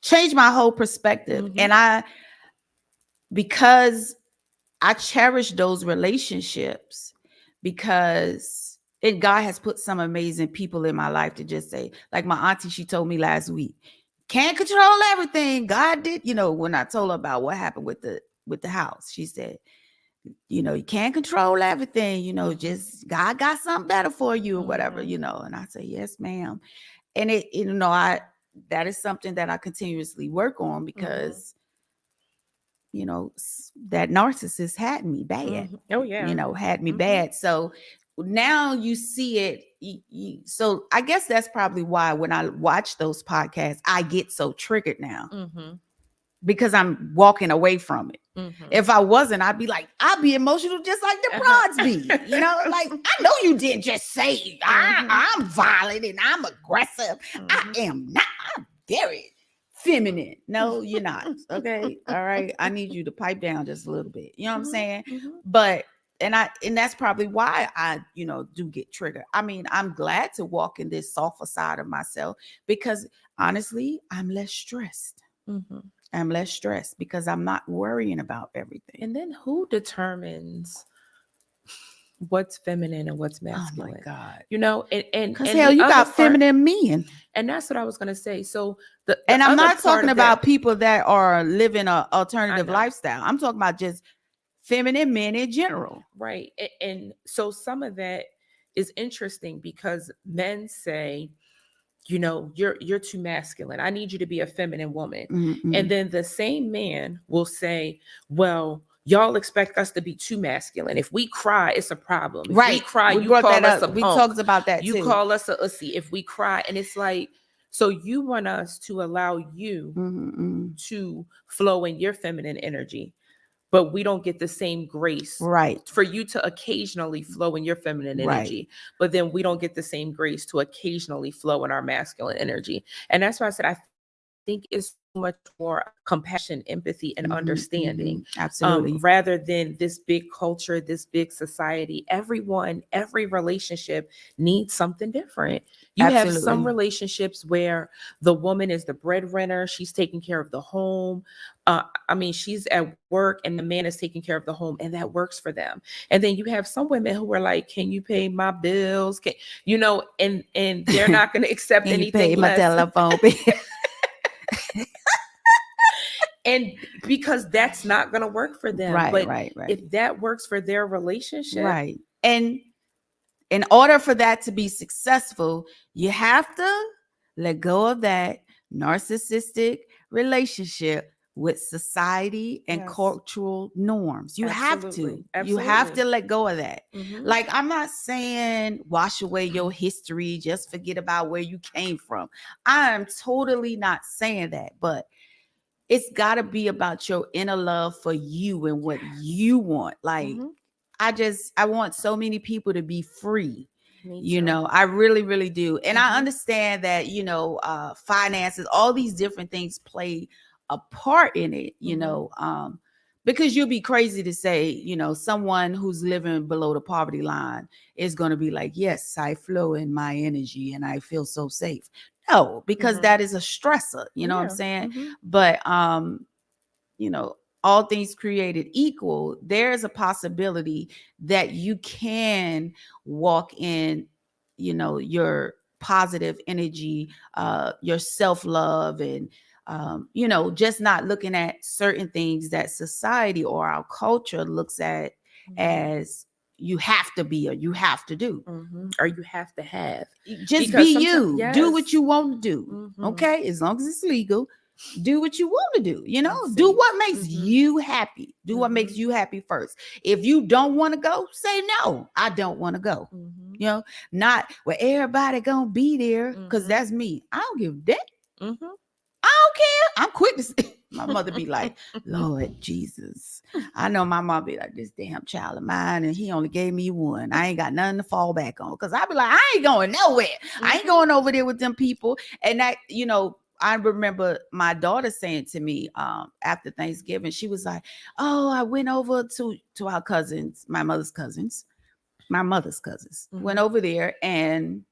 Changed my whole perspective. And because I cherish those relationships, and God has put some amazing people in my life to just say, like my auntie, she told me last week, can't control everything. God did, when I told her about what happened with the house, she said, you can't control everything, just God got something better for you or whatever, and I say, yes, ma'am. And that is something that I continuously work on because, that narcissist had me bad. Oh yeah. Had me bad. So now you see it. So I guess that's probably why when I watch those podcasts, I get so triggered now because I'm walking away from it. If I wasn't, I'd be emotional just like the broads be. Like, I know you didn't just say I'm violent and I'm aggressive. I am not. I'm very feminine. No, you're not. Okay. All right. I need you to pipe down just a little bit. You know what I'm saying? But and that's probably why I, do get triggered. I mean, I'm glad to walk in this softer side of myself because honestly, I'm less stressed. I'm less stressed because I'm not worrying about everything. And then who determines what's feminine and what's masculine? Oh my God. And because hell, you got feminine men. And that's what I was going to say. So and I'm not talking about people that are living an alternative lifestyle. I'm talking about just feminine men in general. Right. And so some of that is interesting because men say, you're too masculine. I need you to be a feminine woman. And then the same man will say, well, y'all expect us to be too masculine. If we cry, it's a problem. If we cry, you call us a punk. We talked about that too. You call us a ussy. If we cry, and it's like, so you want us to allow you to flow in your feminine energy, but we don't get the same grace for you to occasionally flow in your feminine energy, but then we don't get the same grace to occasionally flow in our masculine energy. And that's why I said, I think it's much more compassion, empathy, and understanding. Absolutely. Rather than this big culture, this big society. Every relationship needs something different. You have some relationships where the woman is the breadwinner. She's taking care of the home. She's at work and the man is taking care of the home, and that works for them. And then you have some women who are like, can you pay my bills? And they're not going to accept anything pay less. My telephone bill. And because that's not going to work for them. Right. If that works for their relationship. Right. And in order for that to be successful, you have to let go of that narcissistic relationship with society and cultural norms. You have to. You have to let go of that. Like, I'm not saying wash away your history, just forget about where you came from. I'm totally not saying that, but it's got to be about your inner love for you and what you want. Like, I want so many people to be free. I really, really do. And I understand that, finances, all these different things play a part in it, because you'll be crazy to say, someone who's living below the poverty line is going to be like, yes, I flow in my energy and I feel so safe. No, because that is a stressor, what I'm saying? But, all things created equal, there's a possibility that you can walk in, your positive energy, your self-love, and, just not looking at certain things that society or our culture looks at as you have to be or you have to do or you have to have. Just because be you. Do what you want to do. Okay, as long as it's legal, do what you want to do. Do what makes you happy. Do what makes you happy first. If you don't want to go, say no, I don't want to go. Not well, everybody gonna be there because that's me. I don't give a damn. I don't care. I'm quick to say, My mother be like, Lord Jesus. I know my mom be like, this damn child of mine, and he only gave me one. I ain't got nothing to fall back on. Because I be like, I ain't going nowhere. I ain't going over there with them people. And that, I remember my daughter saying to me after Thanksgiving, she was like, oh, I went over to our cousins, my mother's cousins. Went over there, and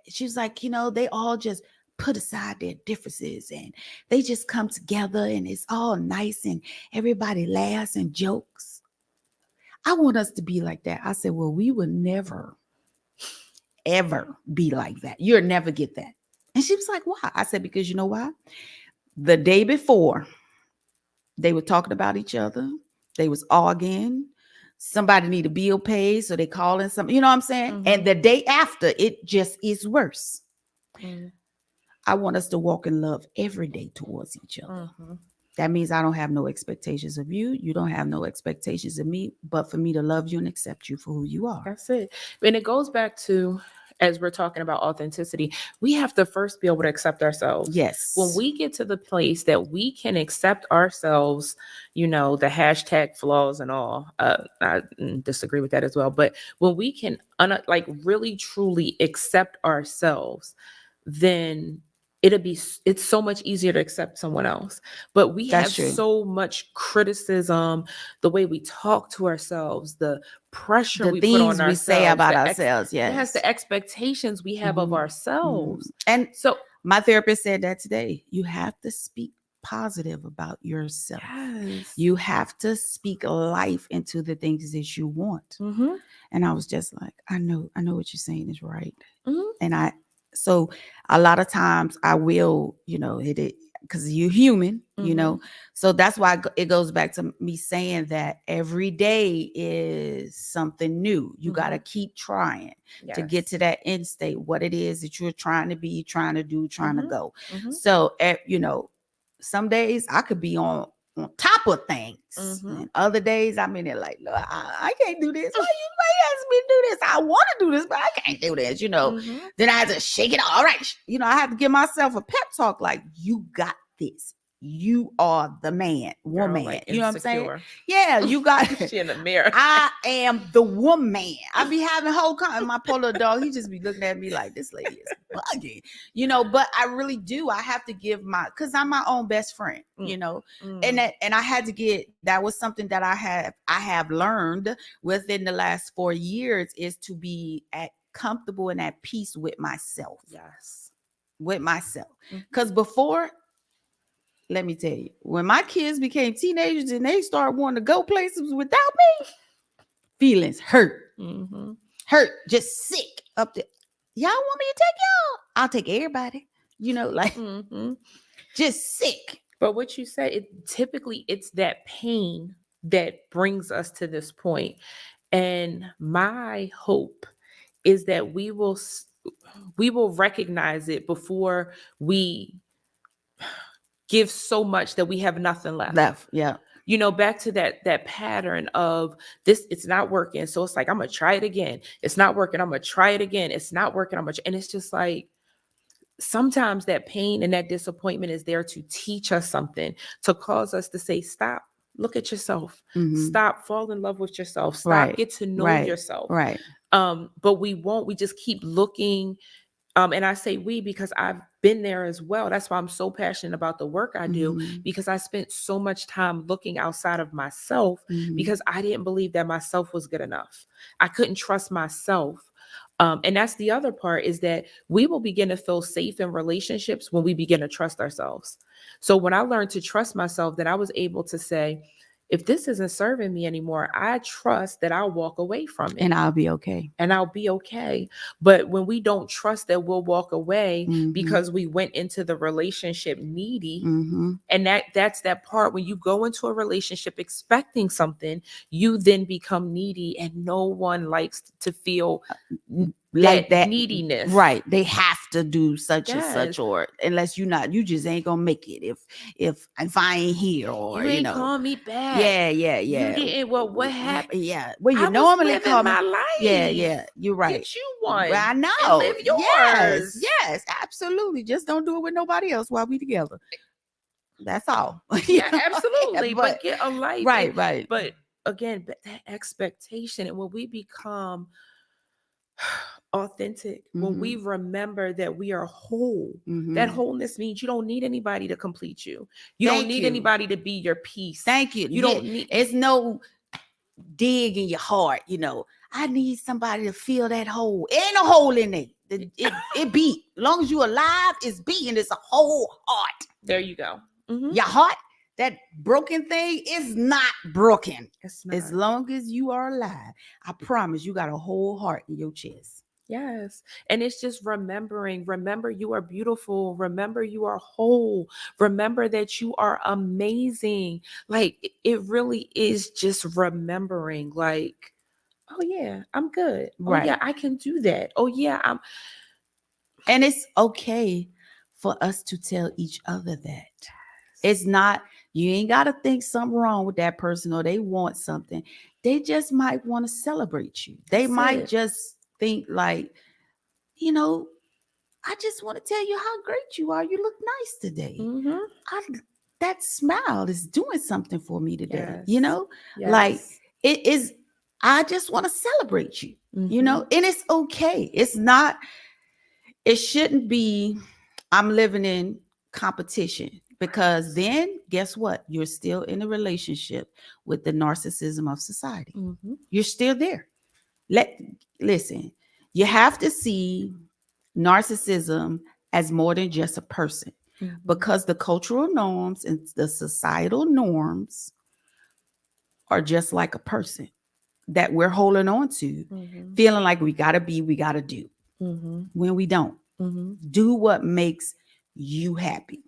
she was like, they all just put aside their differences and they just come together and it's all nice and everybody laughs and jokes. I want us to be like that. I said, well, we will never, ever be like that. You'll never get that. And she was like, why? I said, because you know why? The day before, they were talking about each other. They was arguing. Somebody need a bill paid, so they calling something. You know what I'm saying? And the day after, it just is worse. I want us to walk in love every day towards each other. That means I don't have no expectations of you. You don't have no expectations of me, but for me to love you and accept you for who you are. That's it. And it goes back to, as we're talking about authenticity, we have to first be able to accept ourselves. Yes. When we get to the place that we can accept ourselves, the hashtag flaws and all, I disagree with that as well. But when we can really truly accept ourselves, then it's so much easier to accept someone else. But we have so much criticism, the way we talk to ourselves, the pressure we put on ourselves, we say about ourselves. Yes, the expectations we have of ourselves. And so my therapist said that today. You have to speak positive about yourself. Yes. You have to speak life into the things that you want. And I was just like, I know what you're saying is right. And so a lot of times I will, because you're human, so that's why it goes back to me saying that every day is something new. You got to keep trying to get to that end state, what it is that you're trying to be, trying to do, trying to go. So, some days I could be on top of things. And other days I'm in there like, look, I can't do this. Why you ask me to do this? I want to do this, but I can't do this, Then I have to shake it all right. I have to give myself a pep talk like, you got this. You are the man, woman. Girl, you know what I'm saying? Yeah, you got it. She in the mirror. I am the woman. I be having whole my poor little dog, he just be looking at me like, this lady is bugging. But I really do. I have to give because I'm my own best friend, and I had to that was something that I have learned within the last 4 years, is to be comfortable and at peace with myself. Yes. With myself. Because before, let me tell you, when my kids became teenagers and they started wanting to go places without me, feelings hurt. Hurt, just sick up there. Y'all want me to take y'all? I'll take everybody. Just sick. But what you said, typically it's that pain that brings us to this point. And my hope is that we will recognize it before we give so much that we have nothing left. Yeah. Back to that pattern of this, it's not working. So it's like, I'm going to try it again. It's not working. I'm going to try it again. It's not working. And it's just like, sometimes that pain and that disappointment is there to teach us something, to cause us to say, stop, look at yourself, stop, fall in love with yourself, stop, get to know yourself. Right. But we won't, we just keep looking. And I say we because I've been there as well. That's why I'm so passionate about the work I do, because I spent so much time looking outside of myself because I didn't believe that myself was good enough. I couldn't trust myself. And that's the other part, is that we will begin to feel safe in relationships when we begin to trust ourselves. So when I learned to trust myself, then I was able to say, if this isn't serving me anymore, I trust that I'll walk away from it. And I'll be okay. But when we don't trust that we'll walk away because we went into the relationship needy, and that's that part when you go into a relationship expecting something, you then become needy, and no one likes to feel like that neediness. Right. They have to do such and such, or unless you just ain't gonna make it if I ain't here, or you ain't call me back. Yeah. You didn't. Well, what happened? Yeah. Well, you normally call me. My life. Yeah. You're right. Get you one. Well, I know. And live yours. Yes, absolutely. Just don't do it with nobody else while we together. That's all. Yeah, absolutely. But get a life. Right, right. But again, that expectation, and when we become authentic, when we remember that we are whole, that wholeness means you don't need anybody to complete you. You don't need anybody to be your piece. Thank you. You don't need, it's no dig in your heart, I need somebody to fill that hole. Ain't a hole in it. It beat. As long as you alive, it's beating. It's a whole heart. There you go. Your heart, that broken thing, is not broken. It's not. As long as you are alive, I promise you got a whole heart in your chest. Yes. And it's just remember you are beautiful. Remember you are whole. Remember that you are amazing. Like, it really is just remembering, like, oh yeah, I'm good. Right. Oh yeah, I can do that. Oh yeah, and it's okay for us to tell each other that. It's not, you ain't got to think something wrong with that person or they want something. They just might want to celebrate you. They might just think like, I just want to tell you how great you are. You look nice today. That smile is doing something for me today. Yes. Like it is, I just want to celebrate you, and it's okay. It's not, it shouldn't be, I'm living in competition, because then guess what? You're still in a relationship with the narcissism of society. You're still there. Listen, you have to see narcissism as more than just a person, because the cultural norms and the societal norms are just like a person that we're holding on to, feeling like we got to be, we got to do, when we don't. Do what makes you happy.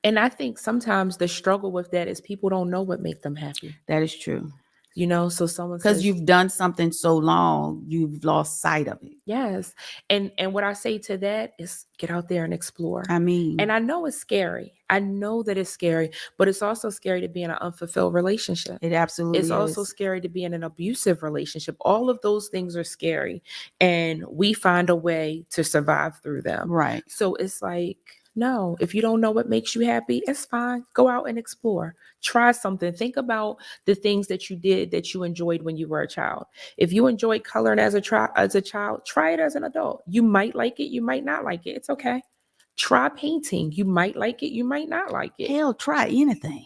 And I think sometimes the struggle with that is people don't know what makes them happy. That is true. So someone, because you've done something so long, you've lost sight of it. Yes. And what I say to that is get out there and explore. I mean, and I know it's scary. I know that it's scary, but it's also scary to be in an unfulfilled relationship. It absolutely is. It's also scary to be in an abusive relationship. All of those things are scary, and we find a way to survive through them. Right. So it's like, no, if you don't know what makes you happy, it's fine. Go out and explore. Try something. Think about the things that you did that you enjoyed when you were a child. If you enjoyed coloring as a child, try it as an adult. You might like it. You might not like it. It's okay. Try painting. You might like it. You might not like it. Hell, try anything.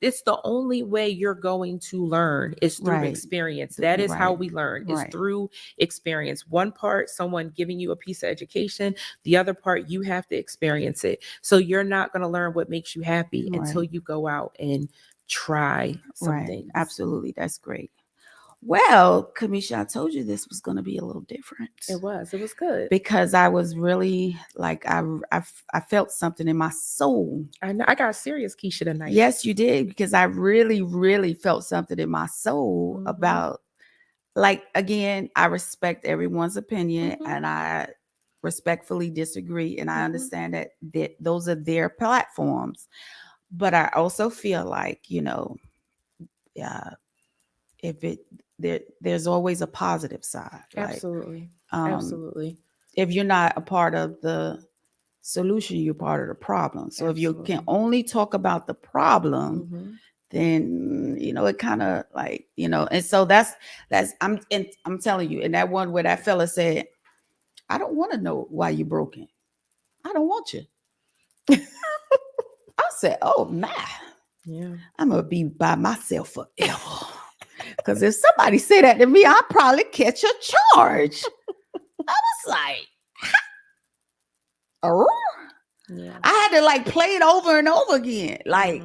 It's the only way you're going to learn is through experience. That is how we learn, is through experience. One part, someone giving you a piece of education. The other part, you have to experience it. So you're not going to learn what makes you happy until you go out and try something. Absolutely. That's great. Well, Kamisha, I told you this was going to be a little different. It was good. Because I was really like, I felt something in my soul. I know. I got serious, Kecia, tonight. Yes, you did. Because I really, really felt something in my soul about, like, again, I respect everyone's opinion and I respectfully disagree. And I understand that those are their platforms. But I also feel like, there's always a positive side. Absolutely. Absolutely. If you're not a part of the solution, you're part of the problem. So if you can only talk about the problem, then it kind of like, and so that's I'm telling you, and that one where that fella said, I don't want to know why you're broken. I don't want you. I said, oh my, I'm gonna be by myself forever. Because if somebody said that to me, I'd probably catch a charge. I was like, oh. I had to like play it over and over again. Like,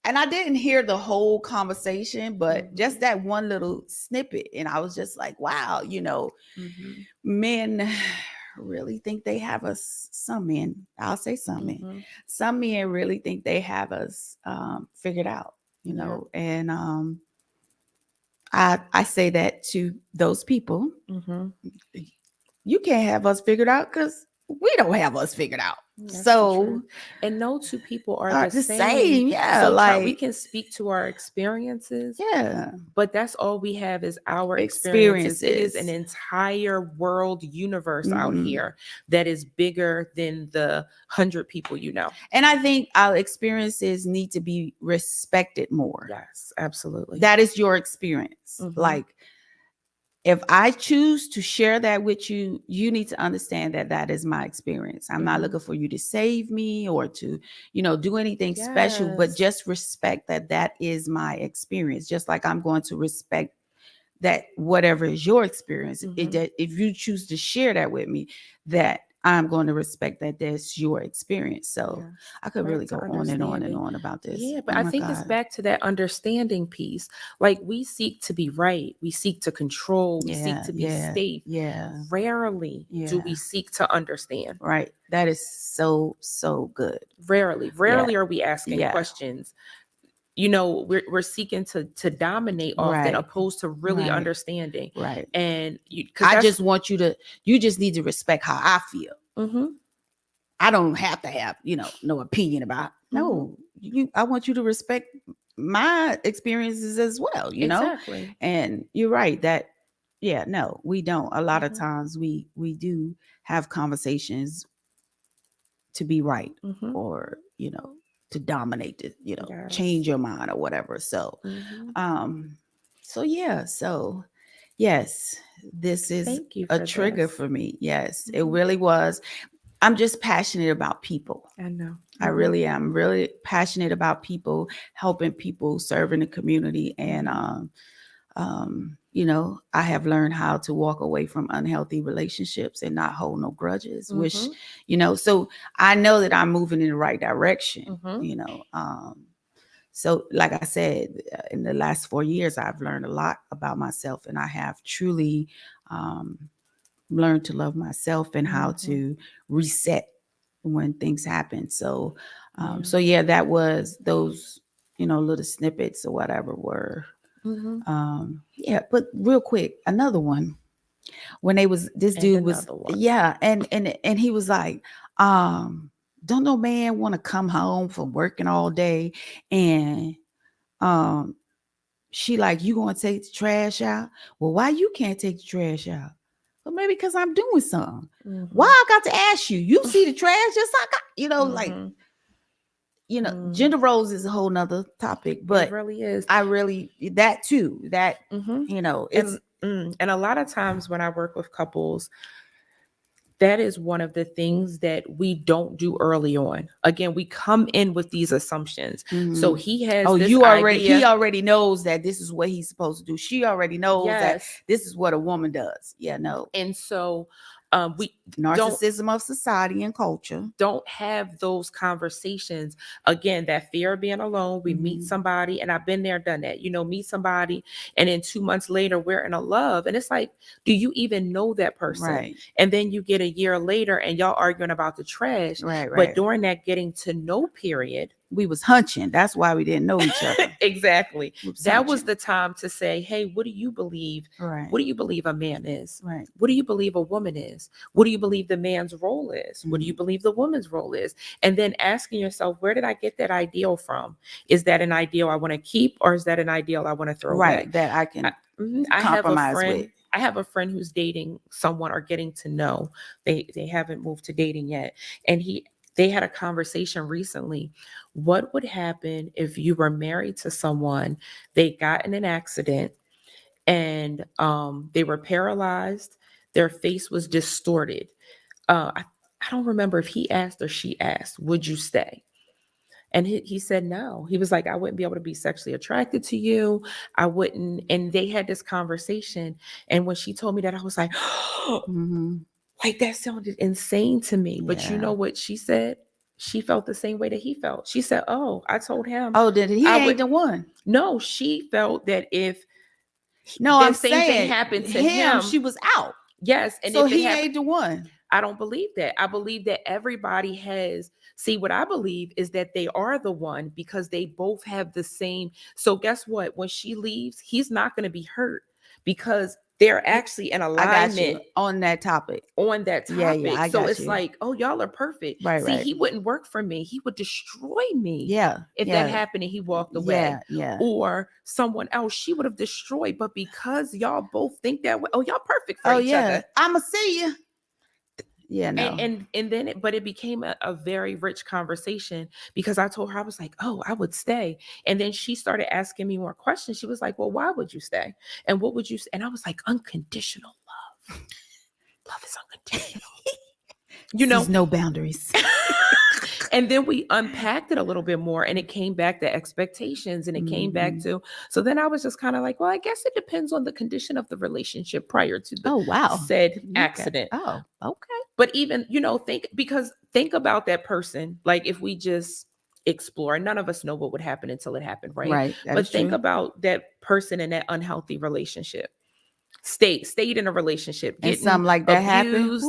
and I didn't hear the whole conversation, but just that one little snippet. And I was just like, wow, men really think they have us. Some men, I'll say some men. Some men really think they have us figured out, and I say that to those people. You can't have us figured out because we don't have us figured out. That's So, and no two people are the the same. yeah, So like we can speak to our experiences, yeah, but that's all we have is our experiences. It is an experiences. entire world universe out Mhm. here that is bigger than the 100 people you know. And I think our experiences need to be respected more. Yes, absolutely. That is your experience. Mhm. Like, if I choose to share that with you, you need to understand that that is my experience. I'm not looking for you to save me or to, do anything special, but Yes. just respect that that is my experience. Just like I'm going to respect that whatever is your experience, that if you choose to share that with me, that I'm going to respect that that's your experience. So I could really go on and on and on about this. Yeah, but Oh I my think it's God. back to that understanding piece. Like, we seek to be right, we seek to control, we seek to be safe. Yeah. Rarely do we seek to understand. Right. That is so, so good. Rarely are we asking questions. We're seeking to dominate often, opposed to really understanding. Right. And I just want you just need to respect how I feel. I don't have to have, no opinion about. No, I want you to respect my experiences as well, Exactly. And you're right that, no, we don't. A lot of times we do have conversations to be right, or, to dominate it, change your mind or whatever. So, so yes, this is a trigger for me. Yes, it really was. I'm just passionate about people. I know. I really am really passionate about people, helping people, serving the community. And, I have learned how to walk away from unhealthy relationships and not hold no grudges, which, so I know that I'm moving in the right direction, so like I said, in the last 4 years, I've learned a lot about myself, and I have truly learned to love myself and how to reset when things happen. So, that was those, little snippets or whatever were, but real quick, another one, when this dude was, and he was like, don't no man want to come home from working all day, and she like, you gonna take the trash out? Well, why you can't take the trash out? Well, maybe because I'm doing something. Why I got to ask you? You see the trash just like like, gender roles is a whole nother topic, but it really is. I really, that too, that, it's, and a lot of times when I work with couples, that is one of the things that we don't do early on. Again, we come in with these assumptions. So he has this idea. He already knows that this is what he's supposed to do. She already knows that this is what a woman does. And so we narcissism of society and culture, don't have those conversations. Again, that fear of being alone. We meet somebody, and I've been there, done that, meet somebody, and then 2 months later we're in a love, and it's like, do you even know that person? Right. And then you get a year later and y'all arguing about the trash. Right. But during that getting to know period, we was hunching. That's why we didn't know each other. Exactly. That was the time to say, hey, what do you believe? Right. What do you believe a man is? Right. What do you believe a woman is? What do you believe the man's role is? What do you believe the woman's role is? And then asking yourself, where did I get that ideal from? Is that an ideal I want to keep, or is that an ideal I want to throw away? That I can compromise with. I have a friend who's dating someone, or getting to know. They haven't moved to dating yet. And they had a conversation recently. What would happen if you were married to someone, they got in an accident, and they were paralyzed, their face was distorted. I don't remember if he asked or she asked, would you stay? And he said no. He was like, I wouldn't be able to be sexually attracted to you. I wouldn't. And they had this conversation. And when she told me that, I was like, like, that sounded insane to me. But you know what she said? She felt the same way that he felt. She said, oh, I told him. Oh, did he ain't the one? No, she felt that if I'm same saying thing happened to him, she was out. Yes. And so if he ain't the one. I don't believe that. I believe that everybody has. See, what I believe is that they are the one, because they both have the same. So guess what? When she leaves, he's not going to be hurt, because they're actually in alignment on that topic. Yeah, so it's like, oh, y'all are perfect. See, he wouldn't work for me. He would destroy me. If that happened and he walked away. Or someone else, she would have destroyed. But because y'all both think that way, oh, y'all perfect for each other. I'ma see you. And then it became a very rich conversation, because I told her, I was like, oh, I would stay. And then she started asking me more questions. She was like, well, why would you stay? And what would you say? And I was like, unconditional love. Love is unconditional. There's no boundaries. And then we unpacked it a little bit more, and it came back to expectations, and it came back to, so then I was just kind of like, well, I guess it depends on the condition of the relationship prior to the said accident. Oh, okay. But even, think about that person. Like, if we just explore, none of us know what would happen until it happened, right? But think about that person in that unhealthy relationship. Stayed in a relationship, and something like that happened.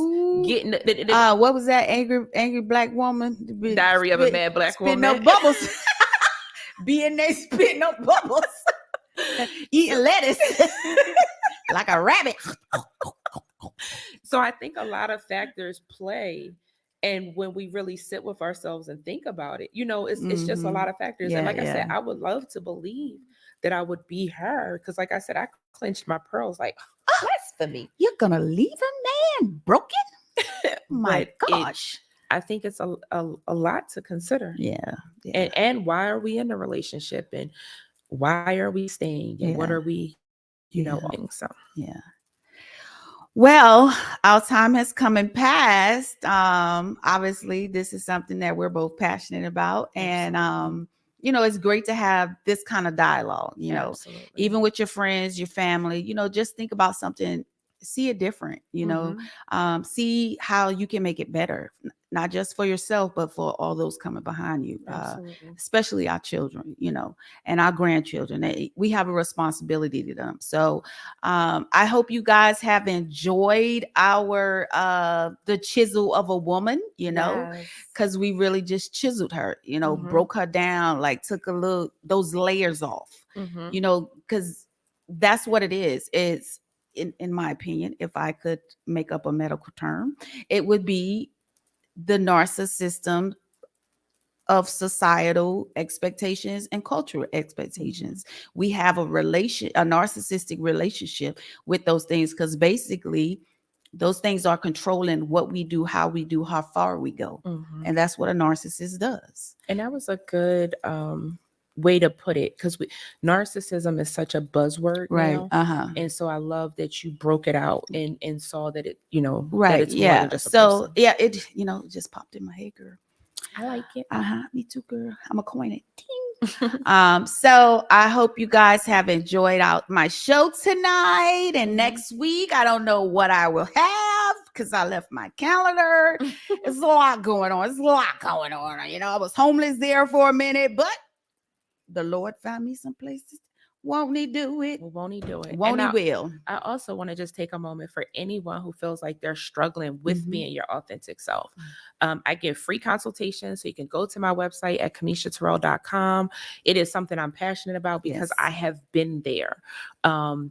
Getting what was that angry black woman? Diary of a Mad Black Woman. Spitting up bubbles. Being there spitting up bubbles. Eating lettuce like a rabbit. So I think a lot of factors play. And when we really sit with ourselves and think about it, it's just a lot of factors. And like I said, I would love to believe that I would be her. Because like I said, I clenched my pearls like, blasphemy. You're going to leave a man broken? My gosh. I think it's a lot to consider. Yeah. And why are we in a relationship? And why are we staying? And what are we, so. Yeah. Well, our time has come and passed. Obviously, this is something that we're both passionate about. And, it's great to have this kind of dialogue, even with your friends, your family, just think about something, see it different, see how you can make it better, not just for yourself, but for all those coming behind you, especially our children, and our grandchildren. We have a responsibility to them. So I hope you guys have enjoyed our the chisel of a woman, because we really just chiseled her, broke her down, like took those layers off, because that's what it is. It's in my opinion, if I could make up a medical term, it would be the narcissism of societal expectations and cultural expectations. We have a narcissistic relationship with those things, because basically those things are controlling what we do, how far we go. And that's what a narcissist does. And that was a good way to put it, because narcissism is such a buzzword now. And so I love that you broke it out and saw that it, that it's more than just a person. It just popped in my head, girl. I like it. Me too, girl. I'm a coin it. So I hope you guys have enjoyed my show tonight. And next week, I don't know what I will have, because I left my calendar. There's a lot going on. I was homeless there for a minute, but the Lord found me some places. Won't he do it? Won't he do it? Won't he will? I also want to just take a moment for anyone who feels like they're struggling with being your authentic self. I give free consultations, so you can go to my website at KemiciaTerrell.com. It is something I'm passionate about, because I have been there.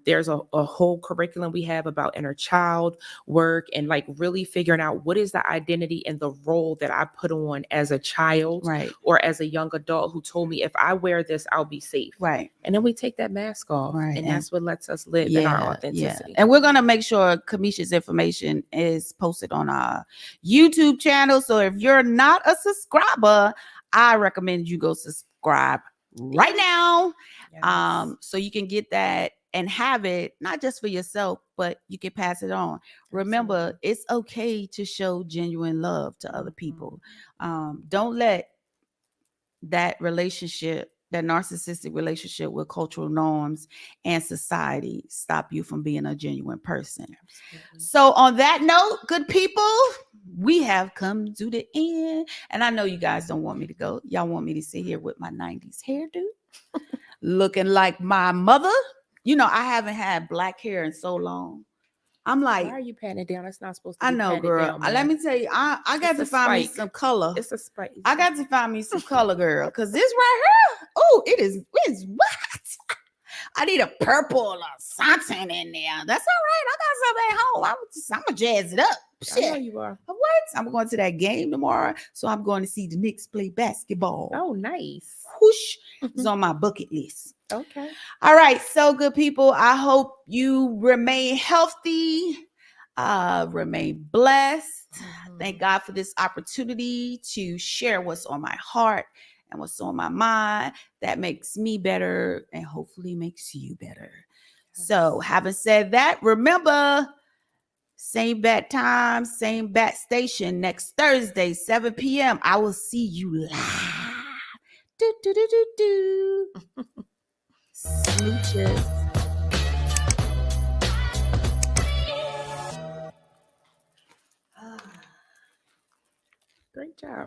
There's a whole curriculum we have about inner child work, and like really figuring out what is the identity and the role that I put on as a child or as a young adult who told me, if I wear this, I'll be safe. And then we take that mask off, and that's what lets us live in our authenticity. And we're going to make sure Kemicia's information is posted on our YouTube channel. So if you're not a subscriber, I recommend you go subscribe right now. So you can get that and have it, not just for yourself, but you can pass it on. Remember, it's okay to show genuine love to other people. Don't let that narcissistic relationship with cultural norms and society stop you from being a genuine person. So on that note, good people, we have come to the end. And I know you guys don't want me to go. Y'all want me to sit here with my 90s hairdo, looking like my mother. I haven't had black hair in so long. I'm like, why are you patting it down? It's not supposed to be. I know, girl. Let me tell you, I got to find me some color. It's a spike. I got to find me some color, girl, because this right here, oh, it's what? I need a purple or something in there. That's all right. I got something at home. I'm gonna jazz it up. Shit. I know you are. What? I'm going to that game tomorrow, so I'm going to see the Knicks play basketball. Oh, nice. Whoosh. It's on my bucket list. Okay. All right. So, good people, I hope you remain healthy, remain blessed. Thank God for this opportunity to share what's on my heart and what's on my mind. That makes me better and hopefully makes you better. So, having said that, remember, same bat time, same bat station next Thursday, 7 p.m. I will see you live. Do, do, do, do, do. Smooches. Great job.